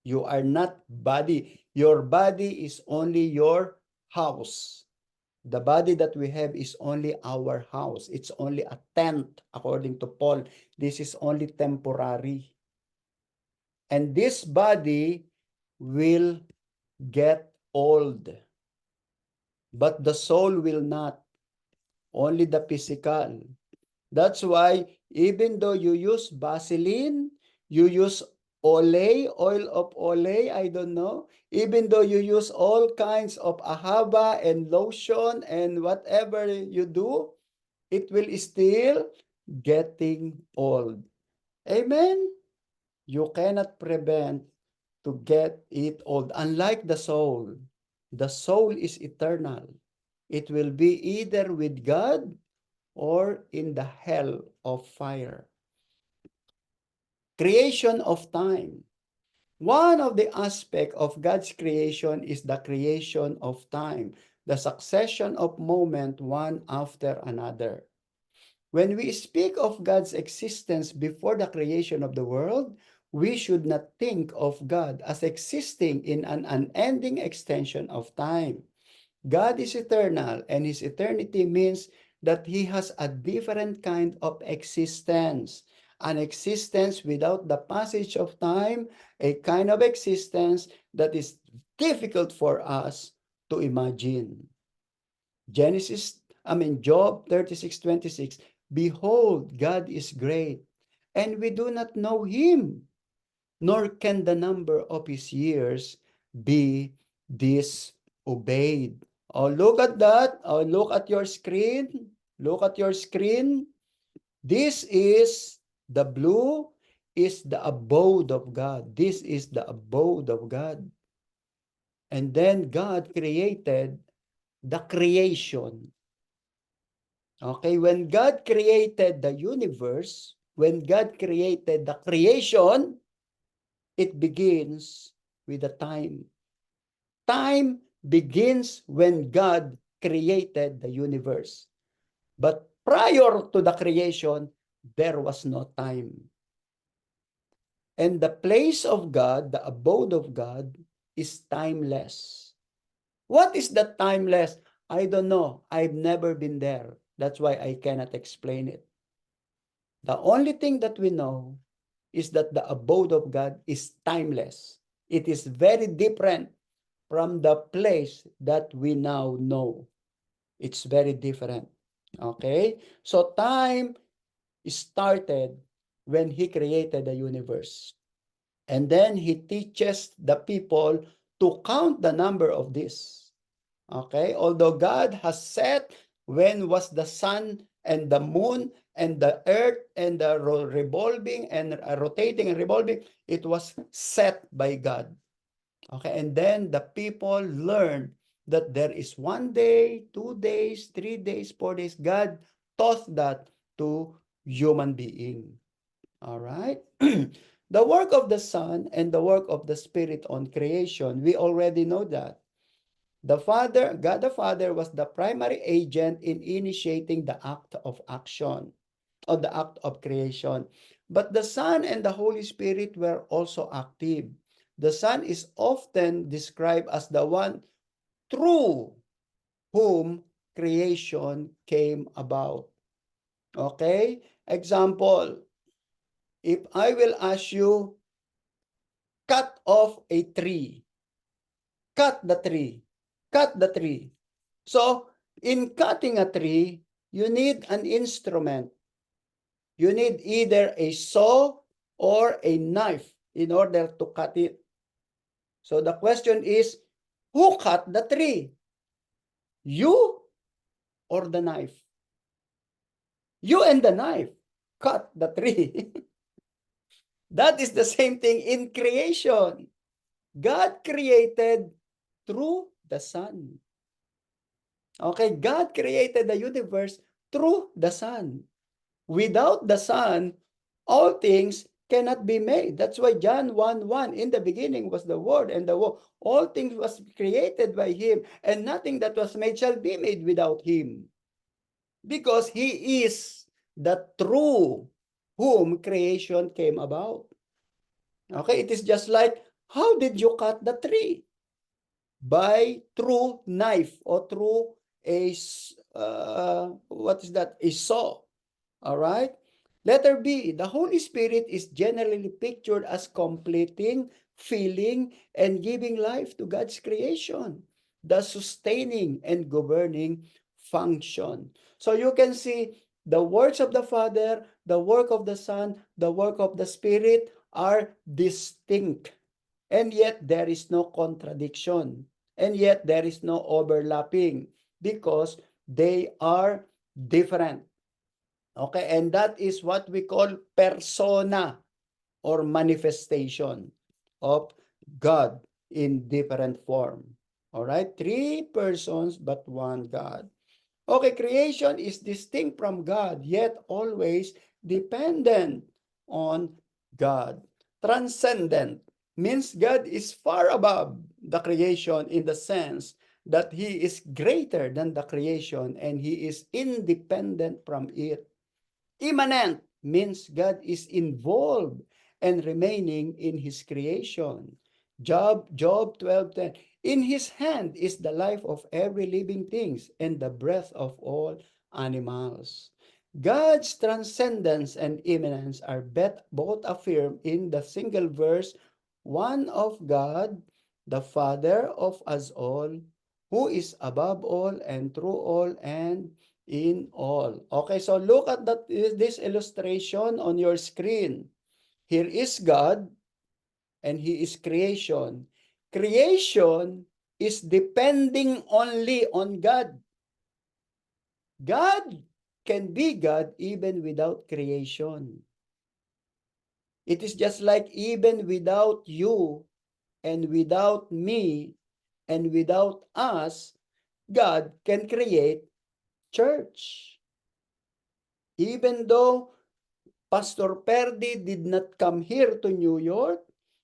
Speaker 1: You are not body. Your body is only your house. The body that we have is only our house. It's only a tent, according to Paul. This is only temporary. And this body will get old. But the soul will not. Only the physical. That's why even though you use Vaseline, you use oil of Olay, I don't know. Even though you use all kinds of ahaba and lotion and whatever you do, it will still getting old. Amen? You cannot prevent to get it old. Unlike the soul is eternal. It will be either with God or in the hell of fire. Creation of time. One of the aspects of God's creation is the creation of time, the succession of moments one after another. When we speak of God's existence before the creation of the world, we should not think of God as existing in an unending extension of time. God is eternal, and his eternity means that he has a different kind of existence. An existence without the passage of time, a kind of existence that is difficult for us to imagine. Job 36:26. Behold, God is great, and we do not know him, nor can the number of his years be disobeyed. Oh, look at that. Oh, look at your screen. Look at your screen. This is the blue is the abode of God. This is the abode of God. And then God created the creation. Okay, when God created the universe, when God created the creation, it begins with a time. Time begins when God created the universe. But prior to the creation, there was no time. And the place of God, the abode of God, is timeless. What is the timeless? I don't know. I've never been there. That's why I cannot explain it. The only thing that we know is that the abode of God is timeless. It is very different from the place that we now know. It's very different. Okay? So time started when he created the universe. And then he teaches the people to count the number of this. Okay? Although God has set when was the sun and the moon and the earth and the revolving and rotating and revolving, it was set by God. Okay, and then the people learned that there is 1 day, 2 days, 3 days, 4 days. God taught that to human being. All right. The work of the Son and the work of the Spirit on creation, we already know that. The Father, God the Father, was the primary agent in initiating the act of action, or the act of creation. But the Son and the Holy Spirit were also active. The Son is often described as the one through whom creation came about. Okay? Example, if I will ask you, cut off a tree. Cut the tree. Cut the tree. So, in cutting a tree, you need an instrument. You need either a saw or a knife in order to cut it. So the question is, who cut the tree? You or the knife? You and the knife cut the tree. That is the same thing in creation. God created through the Son. Okay, God created the universe through the Son. Without the Son, all things cannot be made. That's why John 1:1, in the beginning was the Word, and the Word, all things was created by him, and nothing that was made shall be made without him. Because he is the true whom creation came about. Okay, it is just like, how did you cut the tree? By through knife or through a, what is that? A saw. All right. Letter B, the Holy Spirit is generally pictured as completing, filling, and giving life to God's creation, the sustaining and governing function. So you can see the works of the Father, the work of the Son, the work of the Spirit are distinct. And yet there is no contradiction. And yet there is no overlapping because they are different. Okay, and that is what we call persona or manifestation of God in different form. All right, 3 persons but one God. Okay, creation is distinct from God, yet always dependent on God. Transcendent means God is far above the creation in the sense that he is greater than the creation and he is independent from it. Immanent means God is involved and remaining in his creation. Job 12:10. In his hand is the life of every living things and the breath of all animals. God's transcendence and immanence are both affirmed in the single verse, one of God, the Father of us all, who is above all and through all and in all. Okay, so look at this illustration on your screen. Here is God, and he is creation. Creation is depending only on God. God can be God even without creation. It is just like even without you and without me and without us, God can create church. Even though Pastor Perdi did not come here to New York,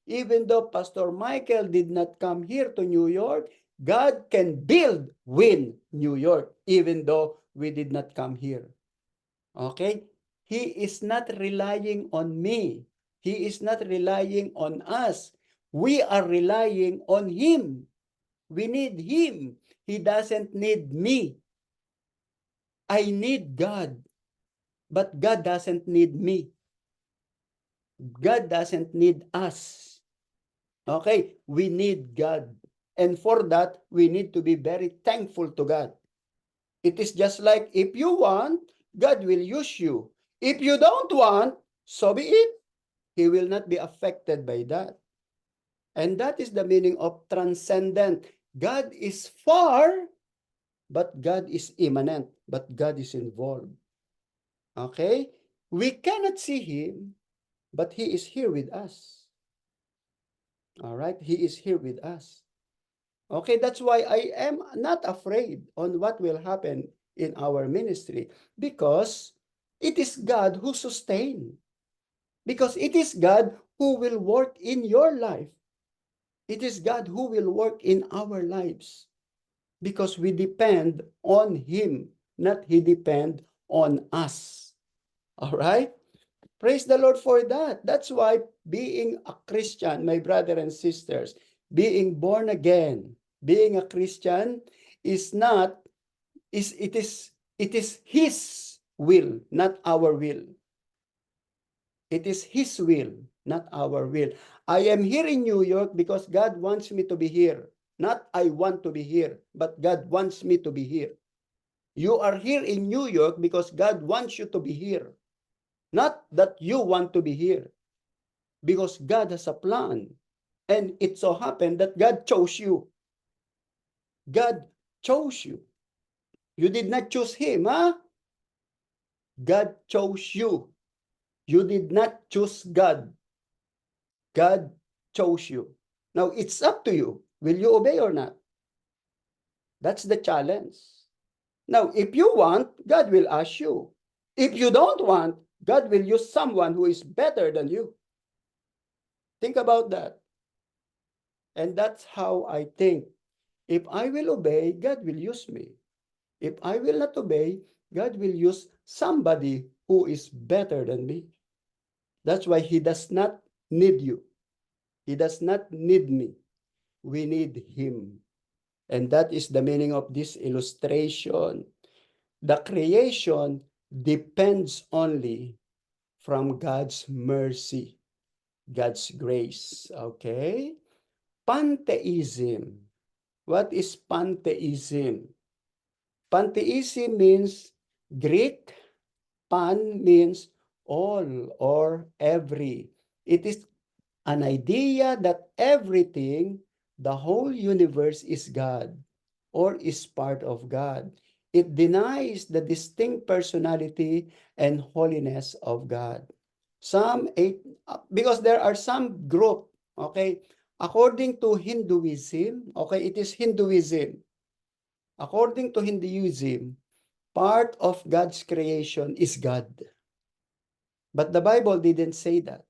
Speaker 1: even though Pastor Michael did not come here to New York, God can build Win New York, even though we did not come here. Okay? He is not relying on me. He is not relying on us. We are relying on Him. We need Him. He doesn't need me. I need God, but God doesn't need me. God doesn't need us. Okay? We need God. And for that, we need to be very thankful to God. It is just like if you want, God will use you. If you don't want, so be it. He will not be affected by that. And that is the meaning of transcendent. God is far, but God is immanent, but God is involved. Okay? We cannot see Him, but He is here with us. All right? He is here with us. Okay, that's why I am not afraid on what will happen in our ministry, because it is God who sustains. Because it is God who will work in your life. It is God who will work in our lives. Because we depend on Him, not He depend on us. All right? Praise the Lord for that. That's why being a Christian, my brother and sisters, being born again, being a Christian is not, it is His will, not our will. It is His will, not our will. I am here in New York because God wants me to be here. Not I want to be here, but God wants me to be here. You are here in New York because God wants you to be here. Not that you want to be here. Because God has a plan. And it so happened that God chose you. God chose you. You did not choose Him, huh? God chose you. You did not choose God. God chose you. Now, it's up to you. Will you obey or not? That's the challenge. Now, if you want, God will ask you. If you don't want, God will use someone who is better than you. Think about that. And that's how I think. If I will obey, God will use me. If I will not obey, God will use somebody who is better than me. That's why He does not need you. He does not need me. We need Him. And that is the meaning of this illustration. The creation depends only from God's mercy, God's grace. Okay? Pantheism. What is pantheism? Pantheism means Greek. Pan means all or every. It is an idea that everything, the whole universe is God or is part of God. It denies the distinct personality and holiness of God. Some eight, because there are some group, okay, according to Hinduism, okay, it is Hinduism. According to Hinduism, part of God's creation is God. But the Bible didn't say that.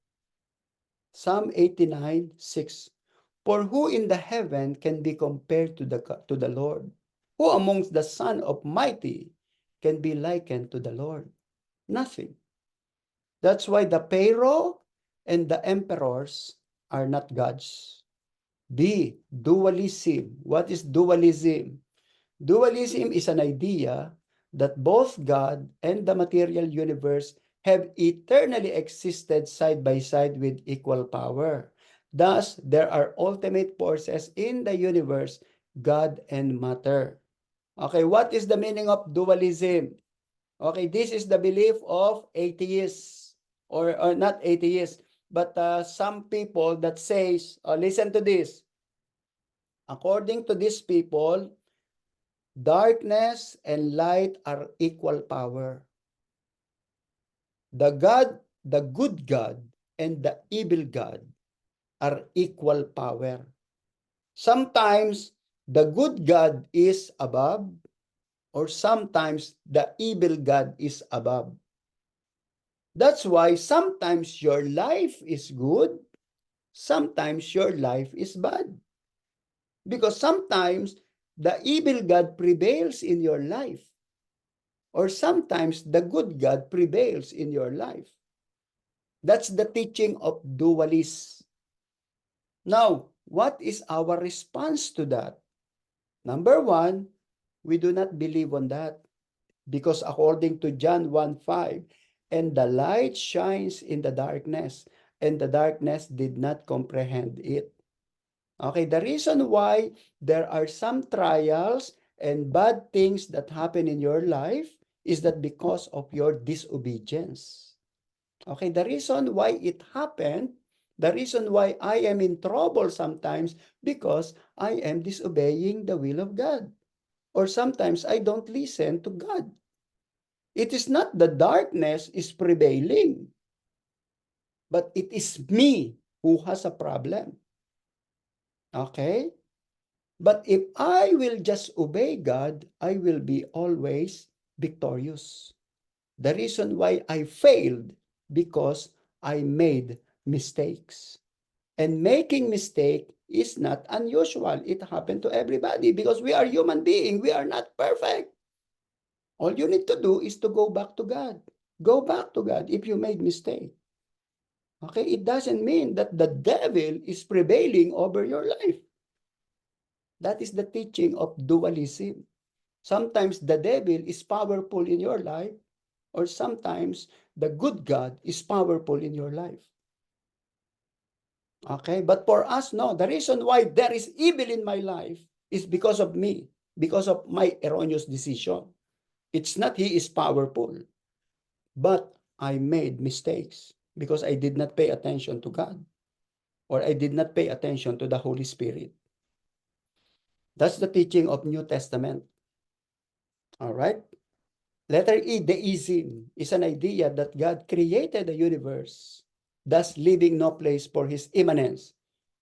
Speaker 1: Psalm 89:6. For who in the heaven can be compared to the Lord? Who amongst the son of mighty can be likened to the Lord? Nothing. That's why the Pharaoh and the emperors are not gods. B, dualism. What is dualism? Dualism is an idea that both God and the material universe have eternally existed side by side with equal power. Thus, there are ultimate forces in the universe, God and matter. Okay, what is the meaning of dualism? Okay, this is the belief of atheists, or not atheists, but some people that says, listen to this. According to these people, darkness and light are equal power. The good God and the evil God are equal power. Sometimes the good God is above, or sometimes the evil God is above. That's why sometimes your life is good, sometimes your life is bad. Because sometimes the evil God prevails in your life, or sometimes the good God prevails in your life. That's the teaching of dualists. Now, what is our response to that? Number one, we do not believe on that, because according to John 1:5, and the light shines in the darkness, and the darkness did not comprehend it. Okay, the reason why there are some trials and bad things that happen in your life is that because of your disobedience. Okay, the reason why it happened, the reason why I am in trouble sometimes, because I am disobeying the will of God. Or sometimes I don't listen to God. It is not the darkness is prevailing, but it is me who has a problem. Okay? But if I will just obey God, I will be always victorious. The reason why I failed, because I made mistakes. And making mistake is not unusual. It happened to everybody because we are human beings. We are not perfect. All you need to do is to go back to God. Go back to God if you made mistake. Okay, it doesn't mean that the devil is prevailing over your life. That is the teaching of dualism. Sometimes the devil is powerful in your life, or sometimes the good God is powerful in your life. Okay, but for us, no. The reason why there is evil in my life is because of me, because of my erroneous decision. It's not he is powerful, but I made mistakes because I did not pay attention to God, or I did not pay attention to the Holy Spirit. That's the teaching of New Testament. All right. Letter E, deism, is an idea that God created the universe, thus leaving no place for his immanence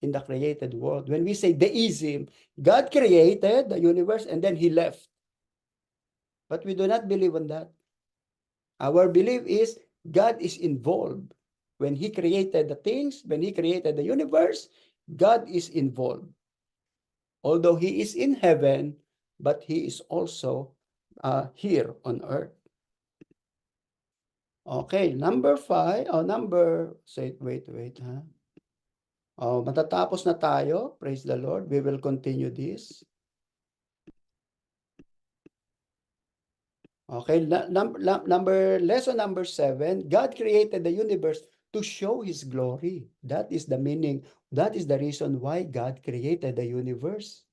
Speaker 1: in the created world. When we say deism, God created the universe and then he left. But we do not believe on that. Our belief is God is involved. When he created the things, when he created the universe, God is involved. Although he is in heaven, but he is also here on earth. Okay, number 5, wait, ha? Matatapos na tayo. Praise the Lord. We will continue this. Okay, lesson number 7, God created the universe to show his glory. That is the meaning. That is the reason why God created the universe.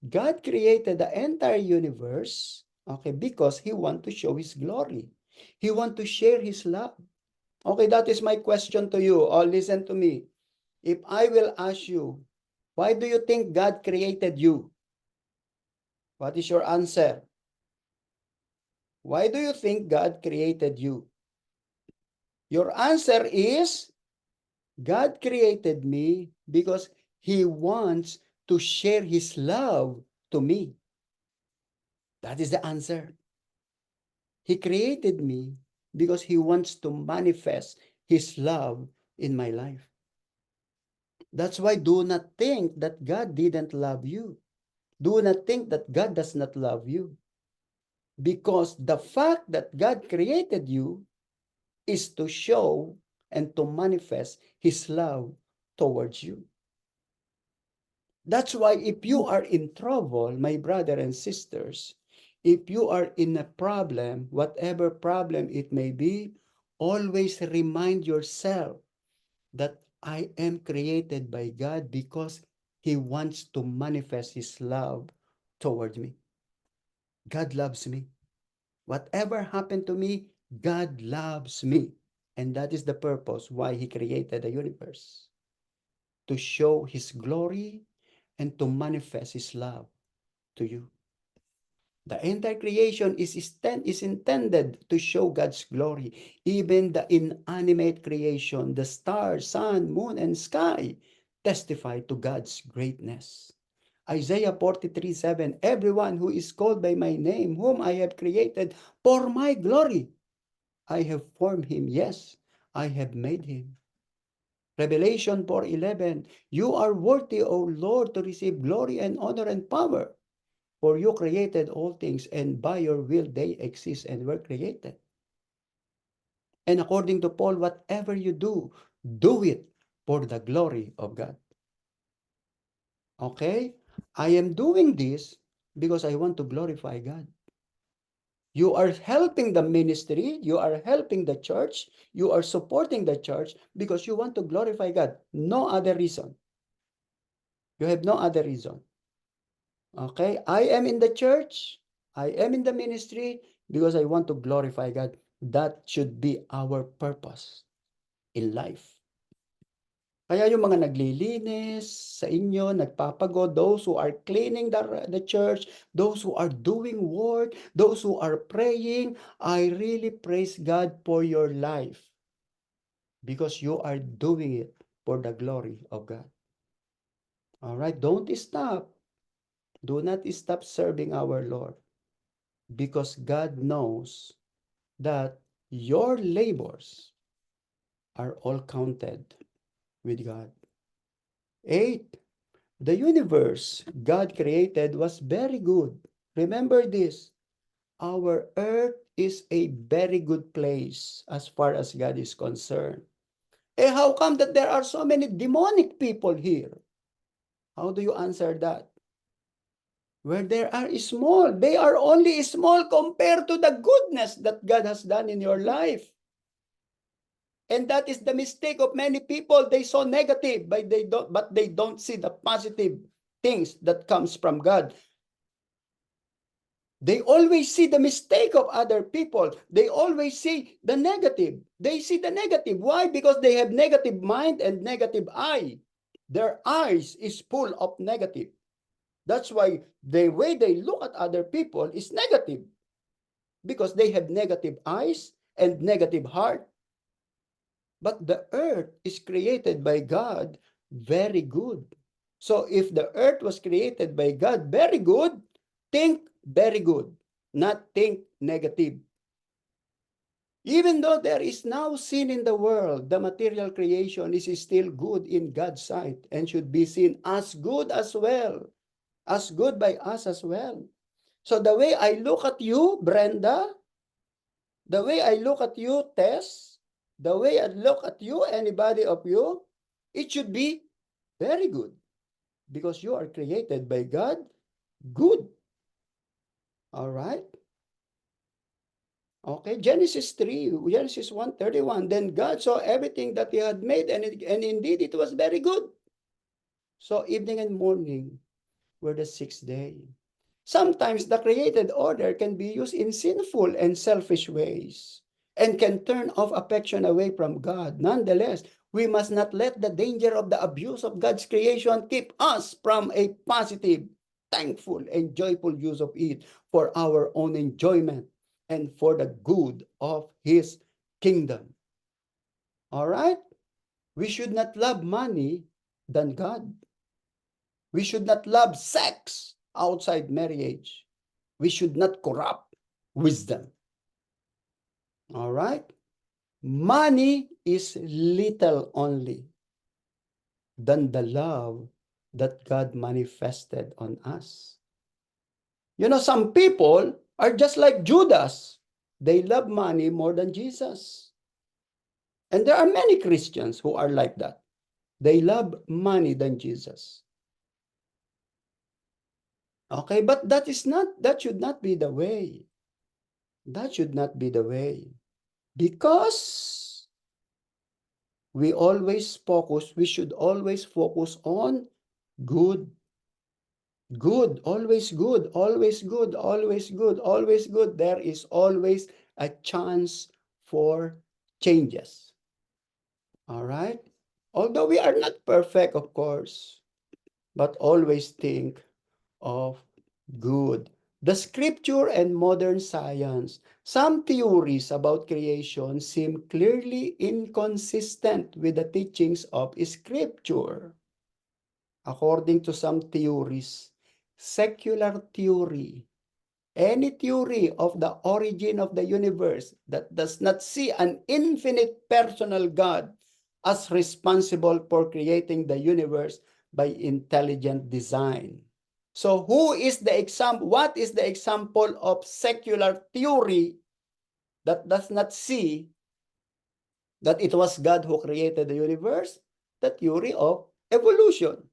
Speaker 1: God created the entire universe, okay, because he wants to show his glory. He wants to share his love. Okay, that is my question to you. Oh, listen to me. If I will ask you, why do you think God created you? What is your answer? Why do you think God created you? Your answer is, God created me because he wants to share his love to me. That is the answer. He created me because he wants to manifest his love in my life. That's why do not think that God didn't love you. Do not think that God does not love you. Because the fact that God created you is to show and to manifest his love towards you. That's why if you are in trouble, my brother and sisters, if you are in a problem, whatever problem it may be, always remind yourself that I am created by God because He wants to manifest His love toward me. God loves me. Whatever happened to me, God loves me. And that is the purpose why He created the universe, to show His glory and to manifest His love to you. The entire creation is intended to show God's glory. Even the inanimate creation, the stars, sun, moon, and sky, testify to God's greatness. Isaiah 43:7, everyone who is called by my name, whom I have created for my glory, I have formed him. Yes, I have made him. Revelation 4:11, you are worthy, O Lord, to receive glory and honor and power. For you created all things, and by your will they exist and were created. And according to Paul, whatever you do it for the glory of God. Okay? I am doing this because I want to glorify God. You are helping the ministry, you are helping the church, you are supporting the church because you want to glorify God. No other reason. You have no other reason. Okay? I am in the church, I am in the ministry because I want to glorify God. That should be our purpose in life. Kaya yung mga naglilinis sa inyo, nagpapagod, those who are cleaning the church, those who are doing work, those who are praying, I really praise God for your life because you are doing it for the glory of God. All right, don't stop. Do not stop serving our Lord because God knows that your labors are all counted with God. 8. The universe God created was very good. Remember this. Our earth is a very good place as far as God is concerned. How come that there are so many demonic people here? How do you answer that? Where there are small, they are only small compared to the goodness that God has done in your life. And that is the mistake of many people. They saw negative, but they don't see the positive things that comes from God. They always see the mistake of other people. They always see the negative. They see the negative. Why? Because they have negative mind and negative eye. Their eyes is full of negative. That's why the way they look at other people is negative. Because they have negative eyes and negative heart. But the earth is created by God very good. So if the earth was created by God very good, think very good, not think negative. Even though there is now sin in the world, the material creation is still good in God's sight and should be seen as good as well, as good by us as well. So the way I look at you, Brenda, the way I look at you, Tess, the way I look at you, anybody of you, it should be very good because you are created by God good. All right? Okay, Genesis 3, Genesis 1:31. Then God saw everything that he had made, and indeed it was very good. So evening and morning were the sixth day. Sometimes the created order can be used in sinful and selfish ways and can turn off affection away from God. Nonetheless, we must not let the danger of the abuse of God's creation keep us from a positive, thankful, and joyful use of it for our own enjoyment and for the good of His kingdom. All right? We should not love money than God. We should not love sex outside marriage. We should not corrupt wisdom. All right? Money is little only than the love that God manifested on us. You know, some people are just like Judas. They love money more than Jesus. And there are many Christians who are like that. They love money than Jesus. Okay, but that should not be the way. That should not be the way. Because we should always focus on good. Good, always good, always good, always good, always good. There is always a chance for changes. All right? Although we are not perfect, of course, but always think of good. The scripture and modern science. Some theories about creation seem clearly inconsistent with the teachings of scripture. According to some theories, secular theory, any theory of the origin of the universe that does not see an infinite personal God as responsible for creating the universe by intelligent design. So who is the example? What is the example of secular theory that does not see that it was God who created the universe? The theory of evolution.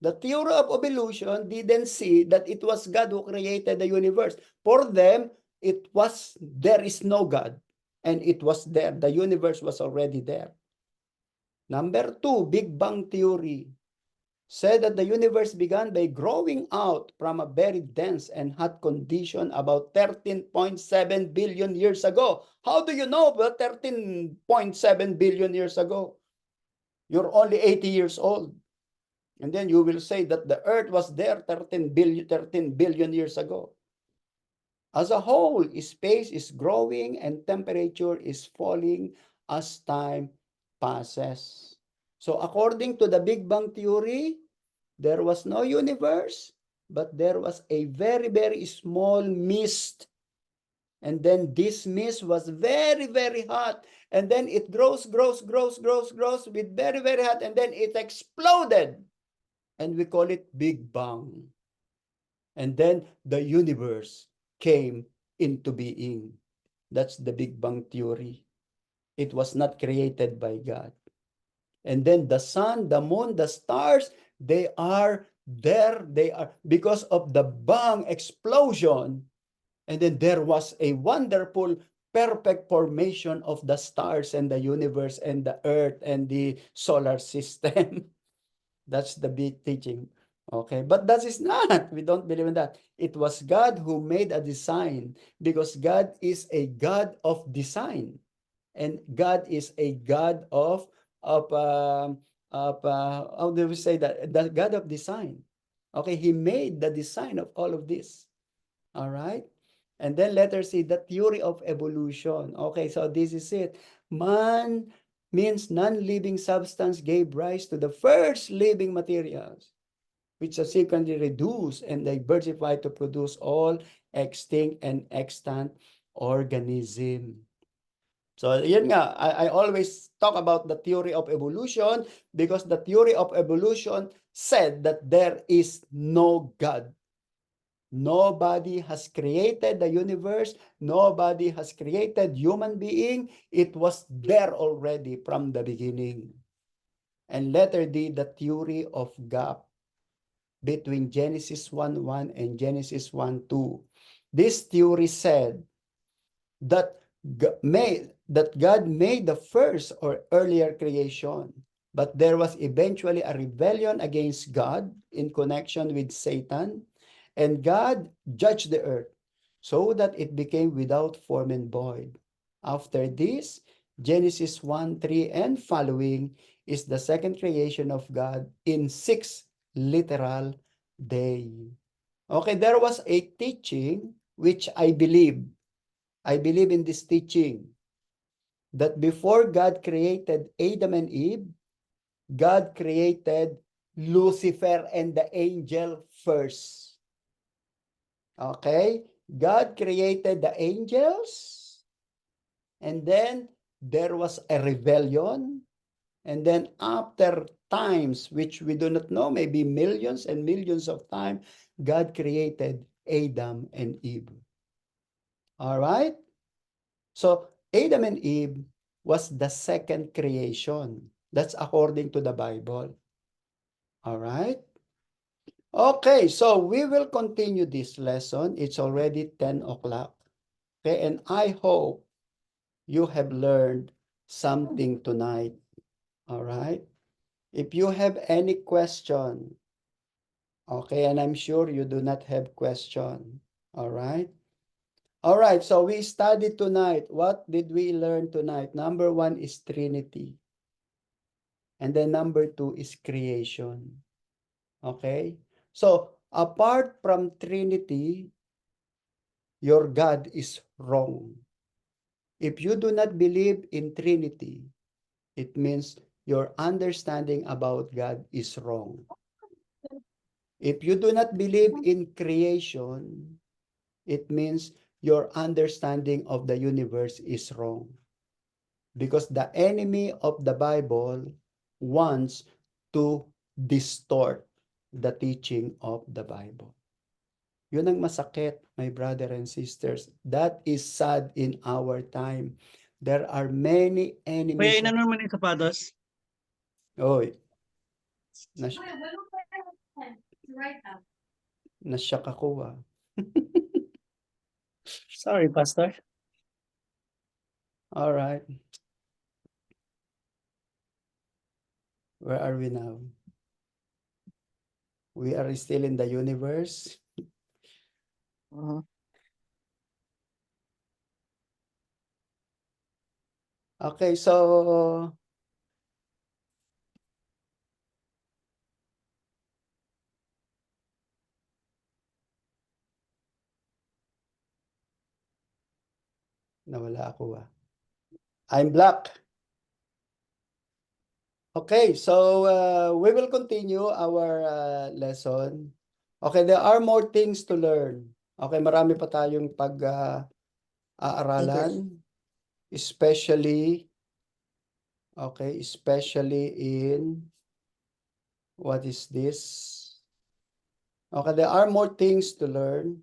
Speaker 1: The theory of evolution didn't see that it was God who created the universe. For them, there is no God. And it was there. The universe was already there. Number two, Big Bang Theory said that the universe began by growing out from a very dense and hot condition about 13.7 billion years ago. How do you know about 13.7 billion years ago? You're only 80 years old. And then you will say that the earth was there 13 billion years ago. As a whole, space is growing and temperature is falling as time passes. So according to the Big Bang Theory, there was no universe, but there was a very, very small mist. And then this mist was very, very hot. And then it grows with very, very hot. And then it exploded. And we call it Big Bang. And then the universe came into being. That's the Big Bang Theory. It was not created by God. And then the sun, the moon, the stars, they are there. They are because of the bang explosion. And then there was a wonderful, perfect formation of the stars and the universe and the earth and the solar system. That's the big teaching. Okay, but that is not. We don't believe in that. It was God who made a design because God is a God of design, and God is a God of how do we say that? The God of design. Okay, He made the design of all of this. All right, and then let us see the theory of evolution. Okay, so this is it. Man means non-living substance gave rise to the first living materials, which subsequently reduced and diversified to produce all extinct and extant organism. So yun nga, I always talk about the theory of evolution because the theory of evolution said that there is no God. Nobody has created the universe. Nobody has created human being. It was there already from the beginning. And letter D, the theory of gap between Genesis 1:1 and Genesis 1:2. This theory said that God made the first or earlier creation, but there was eventually a rebellion against God in connection with Satan, and God judged the earth so that it became without form and void. After this, Genesis 1:3 and following is the second creation of God in 6 literal days. Okay, there was a teaching which I believe in this teaching that before God created Adam and Eve, God created Lucifer and the angel first. Okay? God created the angels, and then there was a rebellion, and then after times, which we do not know, maybe millions and millions of time, God created Adam and Eve. All right? So Adam and Eve was the second creation. That's according to the Bible. All right? Okay, so we will continue this lesson. It's already 10 o'clock. Okay, and I hope you have learned something tonight. All right. If you have any question, okay, and I'm sure you do not have question. All right. All right, so we studied tonight. What did we learn tonight? Number one is Trinity. And then number two is creation. Okay? So, apart from Trinity, your God is wrong. If you do not believe in Trinity, it means your understanding about God is wrong. If you do not believe in creation, it means your understanding of the universe is wrong. Because the enemy of the Bible wants to distort the teaching of the Bible. Yun ang masakit, my brother and sisters. That is sad in our time. There are many
Speaker 2: Kuya,
Speaker 1: enemies.
Speaker 2: inano naman yung sapatos?
Speaker 1: Oy, nasyak ako ah.
Speaker 2: Sorry, Pastor.
Speaker 1: All right. Where are we now? We are still in the universe. Okay, so nawala ako ah. I'm black. Okay, so we will continue our lesson. Okay, there are more things to learn. Okay, marami pa tayong pag-aaralan, especially in what is this? Okay, there are more things to learn.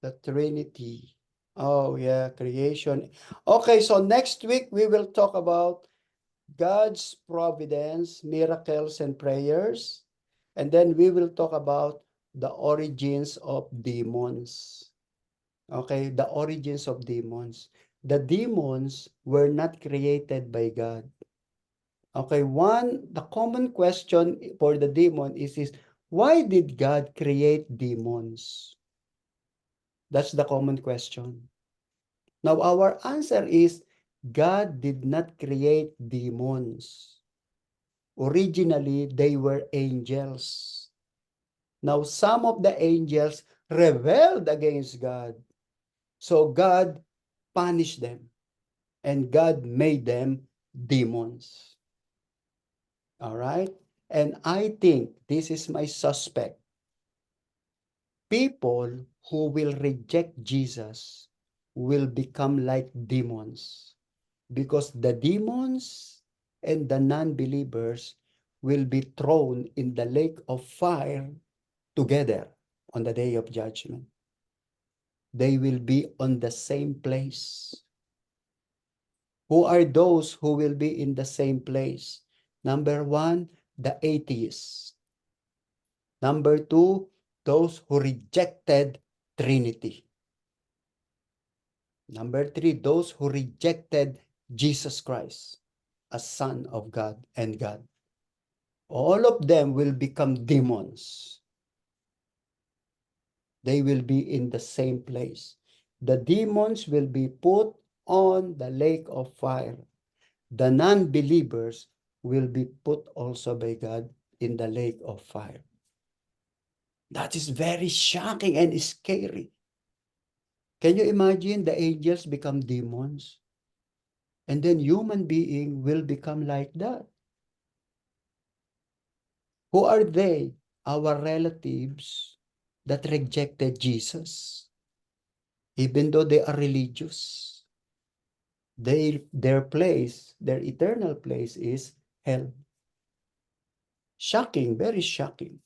Speaker 1: The Trinity. Oh yeah, creation. Okay, so next week we will talk about God's providence, miracles, and prayers. And then we will talk about the origins of demons. Okay, the origins of demons. The demons were not created by God. Okay, the common question for the demon is why did God create demons? That's the common question. Now, our answer is God did not create demons. Originally, they were angels. Now, some of the angels rebelled against God. So God punished them and God made them demons. All right? And I think this is my suspect. People who will reject Jesus will become like demons because the demons and the non-believers will be thrown in the lake of fire together on the day of judgment. They will be on the same place. Who are those who will be in the same place? Number one, the atheists. Number two, those who rejected Trinity. Number three, those who rejected Jesus Christ as Son of God and God. All of them will become demons. They will be in the same place. The demons will be put on the lake of fire. The non-believers will be put also by God in the lake of fire. That is very shocking and scary. Can you imagine the angels become demons? And then human being will become like that. Who are they? Our relatives that rejected Jesus, even though they are religious. Their place, their eternal place is hell. Shocking, very shocking.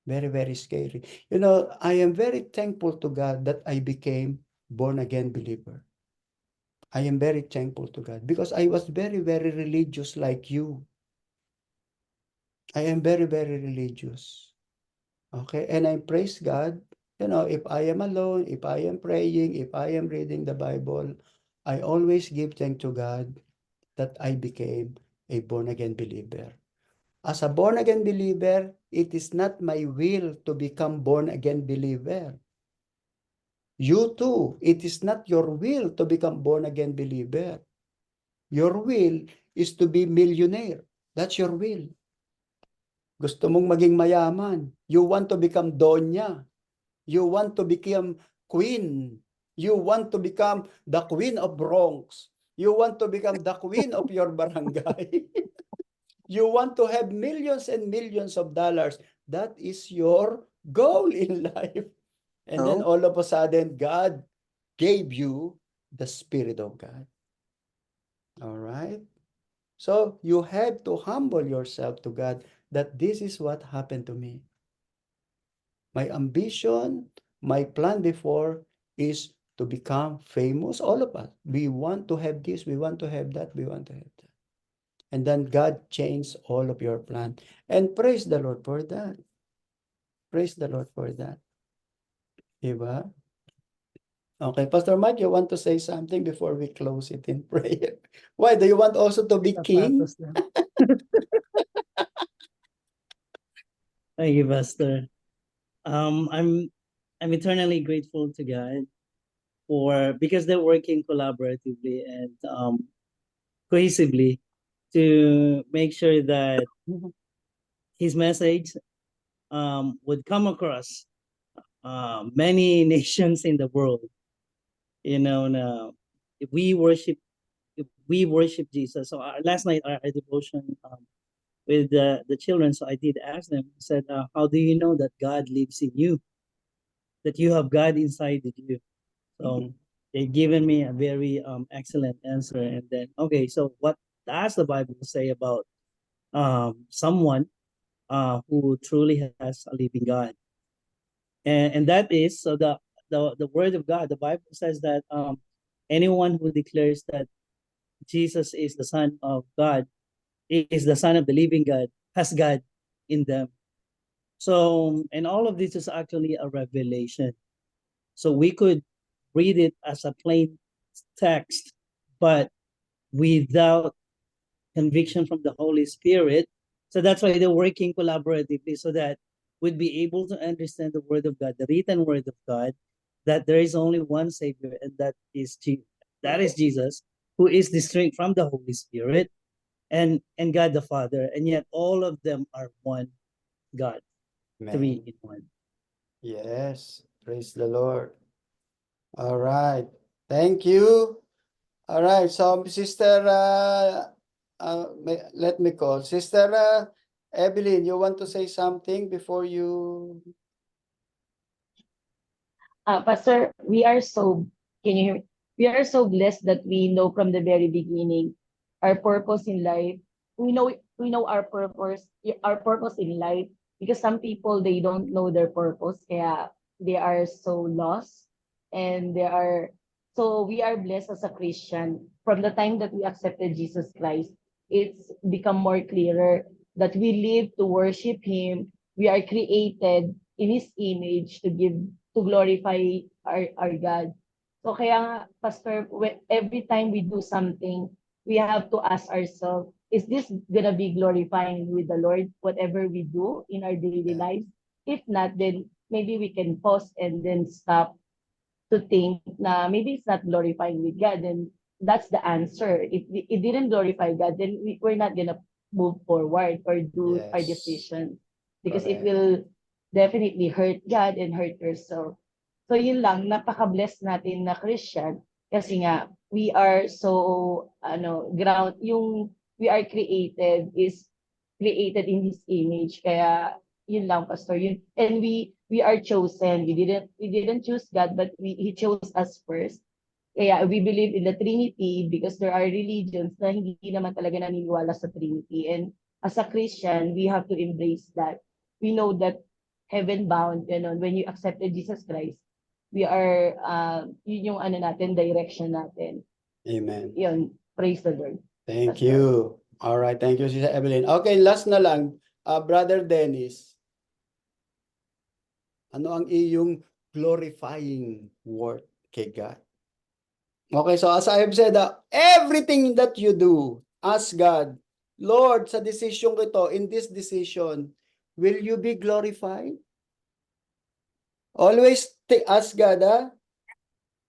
Speaker 1: Very, very scary. You know, I am very thankful to God that I became born again believer. I am very thankful to God because I was very, very religious like you. I am very, very religious. Okay, and I praise God. You know, if I am alone, if I am praying, if I am reading the Bible, I always give thanks to God that I became a born again believer. As a born again believer, it is not my will to become born again believer. You too, it is not your will to become born again believer. Your will is to be millionaire. That's your will. Gusto mong maging mayaman. You want to become donya. You want to become queen. You want to become the queen of Bronx. You want to become the queen of your barangay. You want to have millions and millions of dollars. That is your goal in life. And then
Speaker 2: No.
Speaker 1: all of a sudden, God gave you the Spirit of God. All right? So you have to humble yourself to God that this is what happened to me. My ambition, my plan before is to become famous. All of us. We want to have this, we want to have that, we want to have that. And then God changed all of your plan. And praise the Lord for that. Praise the Lord for that. Diba? Okay, Pastor Mike, you want to say something before we close it in prayer? Why? Do you want also to be king?
Speaker 2: Sapatos lang. Thank you, Pastor. I'm eternally grateful to God because they're working collaboratively and cohesively to make sure that his message would come across many nations in the world. You know, now if we worship Jesus. So last night our devotion with the children, so I did ask them. I said, "How do you know that God lives in you? That you have God inside of you?" So they've given me a very excellent answer. And then, okay, so what does the Bible say about someone who truly has a living God? And that is so the Word of God. The Bible says that anyone who declares that Jesus is the Son of God, is the Son of the living God, has God in them. So, and all of this is actually a revelation. So we could read it as a plain text, but without conviction from the Holy Spirit. So that's why they're working collaboratively so that we'd be able to understand the Word of God, the written Word of God, that there is only one Savior, and that is Jesus. That is Jesus, who is distinct from the Holy Spirit and God the Father, and yet all of them are one God, three
Speaker 1: Amen.
Speaker 2: in one.
Speaker 1: Yes. Praise the Lord. All right. Thank you. All right. So, Sister, let me call. Sister Evelyn, you want to say something before you?
Speaker 3: Pastor, can you hear me? We are so blessed that we know from the very beginning our purpose in life. We know our purpose in life because some people they don't know their purpose, kaya they are so lost and we are blessed as a Christian. From the time that we accepted Jesus Christ, it's become more clearer that we live to worship Him. We are created in His image to glorify our God. So kaya nga, Pastor, every time we do something, we have to ask ourselves, is this gonna be glorifying with the Lord, whatever we do in our daily
Speaker 1: Yeah.
Speaker 3: lives? If not, then maybe we can pause and then stop to think na maybe it's not glorifying with God, then that's the answer. If it didn't glorify God, then we're not gonna move forward or do our
Speaker 1: Yes.
Speaker 3: decision because it
Speaker 1: Correct.
Speaker 3: will definitely hurt God and hurt yourself. So yun lang, napaka-bless natin na Christian kasi nga we are so we are created in His image. Kaya yun lang, Pastor, yun. And we are chosen. We didn't choose God, but He chose us first. Kaya we believe in the Trinity because there are religions na hindi naman talaga naniniwala sa Trinity. And as a Christian, we have to embrace that. We know that heaven bound, when you accepted Jesus Christ, we are, yun yung ano natin, direction natin.
Speaker 1: Amen.
Speaker 3: Yun, praise the Lord.
Speaker 1: Thank
Speaker 3: Pastor.
Speaker 1: you. All right, thank you, Sister Evelyn. Okay, last na lang, Brother Dennis. Ano ang iyong glorifying word kay God? Okay, so as I have said, everything that you do, ask God, Lord, sa decision ko ito, in this decision, will you be glorified? Always ask God,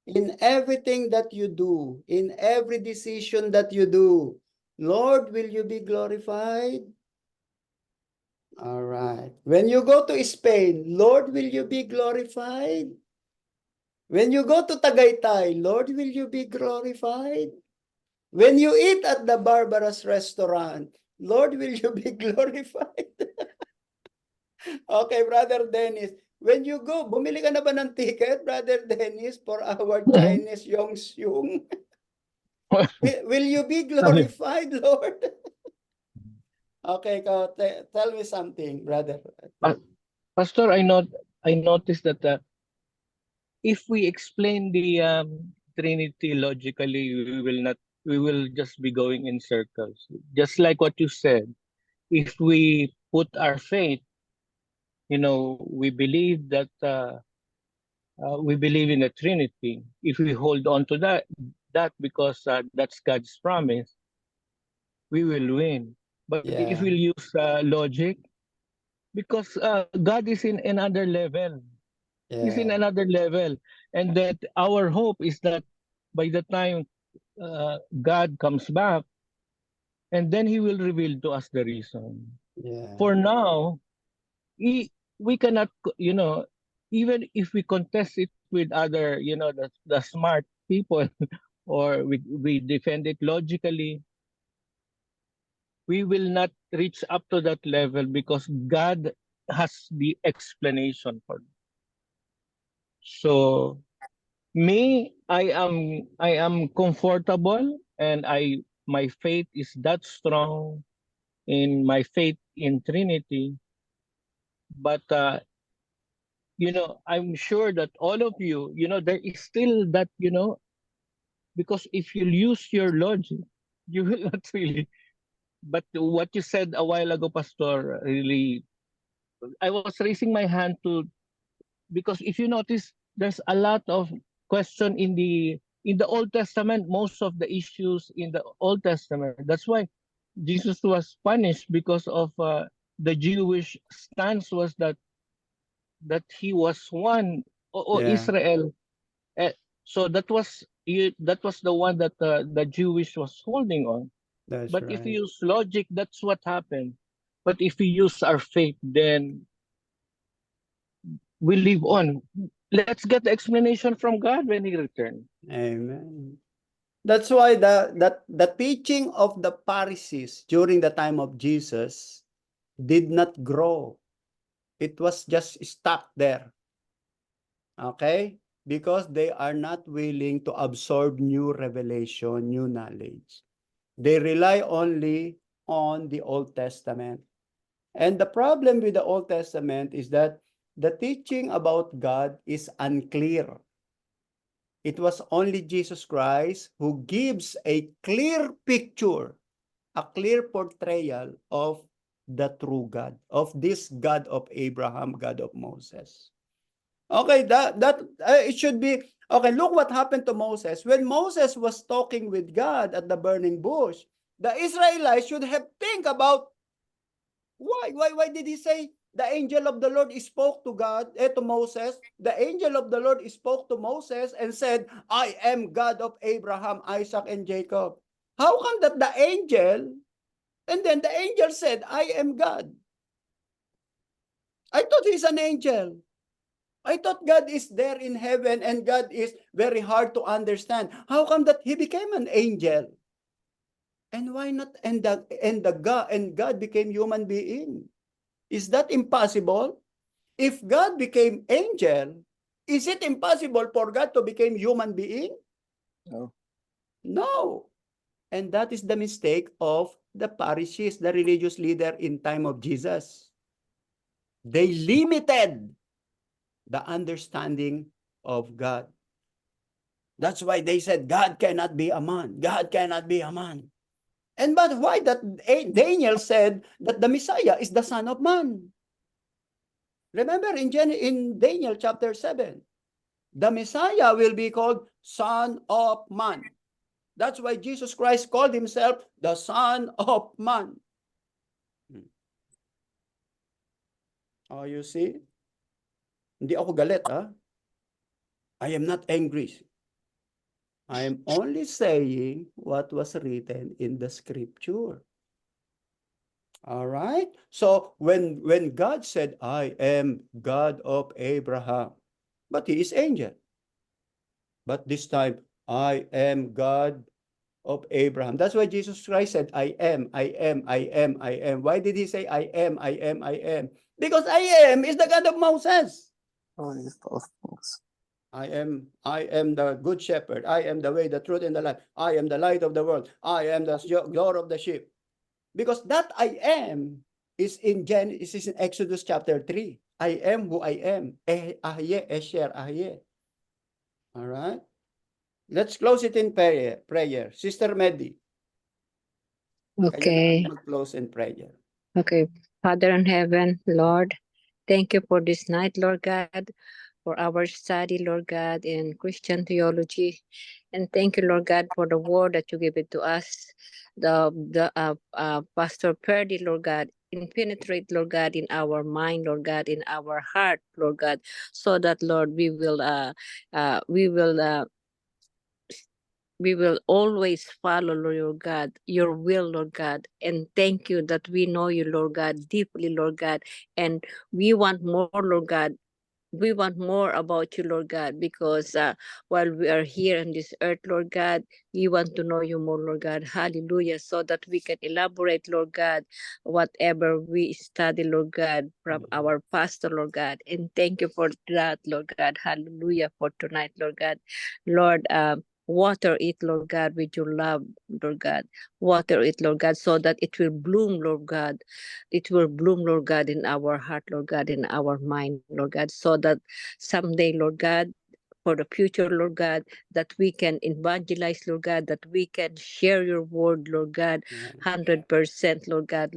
Speaker 1: in everything that you do, in every decision that you do, Lord, will you be glorified? All right. When you go to Spain, Lord, will you be glorified? When you go to Tagaytay, Lord, will you be glorified? When you eat at the Barbara's restaurant, Lord, will you be glorified? Okay, Brother Dennis. When you go, bumili ka na ba ng ticket, Brother Dennis, for our Chinese Yongsyung? Will you be glorified, Lord? Okay, tell me something, brother.
Speaker 4: Pastor, I noticed that if we explain the Trinity logically, we will just be going in circles. Just like what you said, if we put our faith, we believe that we believe in the Trinity. If we hold on to that because that's God's promise, we will win. But if
Speaker 1: Yeah.
Speaker 4: we use logic, because God is in another level. He's in
Speaker 1: Yeah.
Speaker 4: another level. And that our hope is that by the time God comes back, and then he will reveal to us the reason.
Speaker 1: Yeah.
Speaker 4: For now, we cannot, even if we contest it with other, the smart people, or we defend it logically, we will not reach up to that level because God has the explanation for it. So I am comfortable, and my faith is that strong in my faith in Trinity. But I'm sure that all of you, there is still that, because if you use your logic, you will not really. But what you said a while ago, Pastor, really, I was raising my hand because if you notice, there's a lot of question in the Old Testament. Most of the issues in the Old Testament. That's why Jesus was punished, because of the Jewish stance was that he was one, or
Speaker 1: Yeah.
Speaker 4: Israel. Eh, so that was the one that the Jewish was holding on.
Speaker 1: That's
Speaker 4: But if
Speaker 1: right.
Speaker 4: you use logic, that's what happened. But if we use our faith, then we live on. Let's get the explanation from God when he returns.
Speaker 1: Amen. That's why the teaching of the Pharisees during the time of Jesus did not grow. It was just stuck there. Okay? Because they are not willing to absorb new revelation, new knowledge. They rely only on the Old Testament. And the problem with the Old Testament is that the teaching about God is unclear. It was only Jesus Christ who gives a clear picture, a clear portrayal of the true God, of this God of Abraham, God of Moses. Okay, it should be okay. Look what happened to Moses when Moses was talking with God at the burning bush. The Israelites should have think about why did he say the angel of the Lord spoke to God, to Moses? The angel of the Lord spoke to Moses and said, "I am God of Abraham, Isaac, and Jacob." How come that the angel, and then the angel said, "I am God"? I thought he's an angel. I thought God is there in heaven and God is very hard to understand. How come that he became an angel? And why not? And God became human being. Is that impossible? If God became angel, is it impossible for God to become human being?
Speaker 4: No.
Speaker 1: No. And that is the mistake of the Pharisees, the religious leader in time of Jesus. They limited the understanding of God. That's why they said, God cannot be a man. God cannot be a man. And but why that Daniel said that the Messiah is the Son of Man? Remember in Daniel chapter 7, the Messiah will be called Son of Man. That's why Jesus Christ called himself the Son of Man. Oh, you see? Hindi ako galit, ha? I am not angry. I am only saying what was written in the scripture. All right? So when God said, I am God of Abraham, but he is angel. But this time, I am God of Abraham. That's why Jesus Christ said, I am, I am, I am, I am. Why did he say, I am, I am, I am? Because I am is the God of Moses. I am the good shepherd. I am the way, the truth, and the life. I am the light of the world. I am the door of the sheep. Because that I am is in Exodus chapter 3. I am who I am. Ahye, Esher, Ahye. All right. Let's close it in prayer. Sister Medi.
Speaker 5: Okay.
Speaker 1: Kaya mag-close in prayer.
Speaker 5: Okay. Father in heaven, Lord, thank you for this night, Lord God, for our study, Lord God, in Christian theology. And thank you, Lord God, for the word that you give it to us. Pastor Perdy, Lord God, penetrate, Lord God, in our mind, Lord God, in our heart, Lord God, so that, Lord, we will always follow, Lord your God, your will, Lord God. And thank you that we know you, Lord God, deeply, Lord God. And we want more, Lord God. We want more about you, Lord God, because while we are here on this earth, Lord God, we want to know you more, Lord God. Hallelujah. So that we can elaborate, Lord God, whatever we study, Lord God, from our pastor, Lord God. And thank you for that, Lord God. Hallelujah for tonight, Lord God. Lord, water it, Lord God, with your love, Lord God. Water it, Lord God, so that it will bloom, Lord God. It will bloom, Lord God, in our heart, Lord God, in our mind, Lord God, so that someday, Lord God, for the future, Lord God, that we can evangelize, Lord God, that we can share your word, Lord God, 100%, Lord God,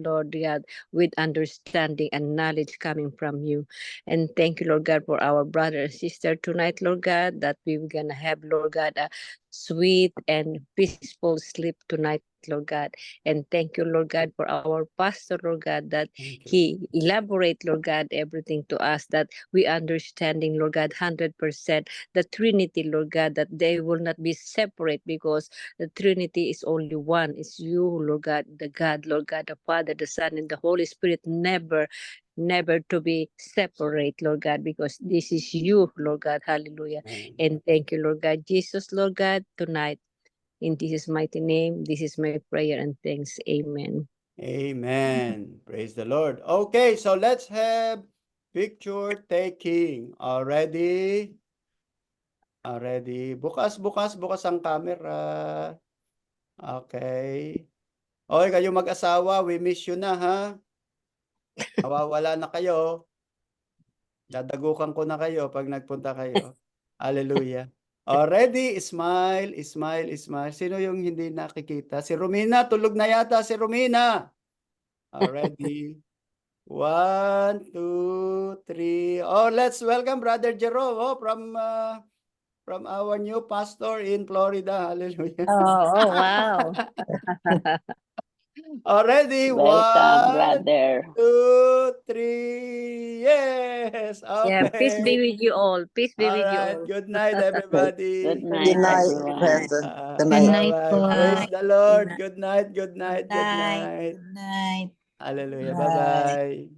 Speaker 5: with understanding and knowledge coming from you. And thank you, Lord God, for our brother and sister tonight, Lord God, that we're going to have, Lord God, a sweet and peaceful sleep tonight, Lord God. And thank you, Lord God, for our pastor, Lord God, that he elaborate, Lord God, everything to us, that we understanding, Lord God, 100%, the Trinity, Lord God, that they will not be separate, because the Trinity is only one. It's you, Lord God, Lord God, the Father, the Son, and the Holy Spirit, never to be separate, Lord God, because this is you, Lord God. Hallelujah. And thank you, Lord God, Jesus, Lord God, tonight. In Jesus' mighty name, this is my prayer and thanks. Amen.
Speaker 1: Amen. Praise the Lord. Okay, so let's have picture taking. Already? Bukas ang camera. Okay. Okay, kayo mag-asawa, we miss you na, ha? Nawawala na kayo. Dadagukan ko na kayo pag nagpunta kayo. Hallelujah. Already, smile, smile, smile. Sino yung hindi nakikita? Si Romina, tulog na yata si Romina. Already. 1, 2, 3. Oh, let's welcome Brother Jerome from our new pastor in Florida. Hallelujah.
Speaker 3: Oh, wow.
Speaker 1: Already,
Speaker 3: Welcome,
Speaker 1: 1,
Speaker 3: brother.
Speaker 1: 2, 3. Yes.
Speaker 5: Yeah, peace be
Speaker 1: Okay.
Speaker 5: with you all. Peace be
Speaker 1: All
Speaker 5: with you
Speaker 1: right.
Speaker 5: all.
Speaker 1: Good night, everybody.
Speaker 3: Good night, everyone.
Speaker 6: Good night,
Speaker 1: Bye-bye.
Speaker 6: po.
Speaker 1: Praise the
Speaker 6: Good
Speaker 1: Lord.
Speaker 6: night.
Speaker 1: Good night. Good
Speaker 6: Good
Speaker 1: night. Good
Speaker 6: night.
Speaker 1: night.
Speaker 6: Good night.
Speaker 1: Hallelujah.
Speaker 6: Bye.
Speaker 1: Bye-bye.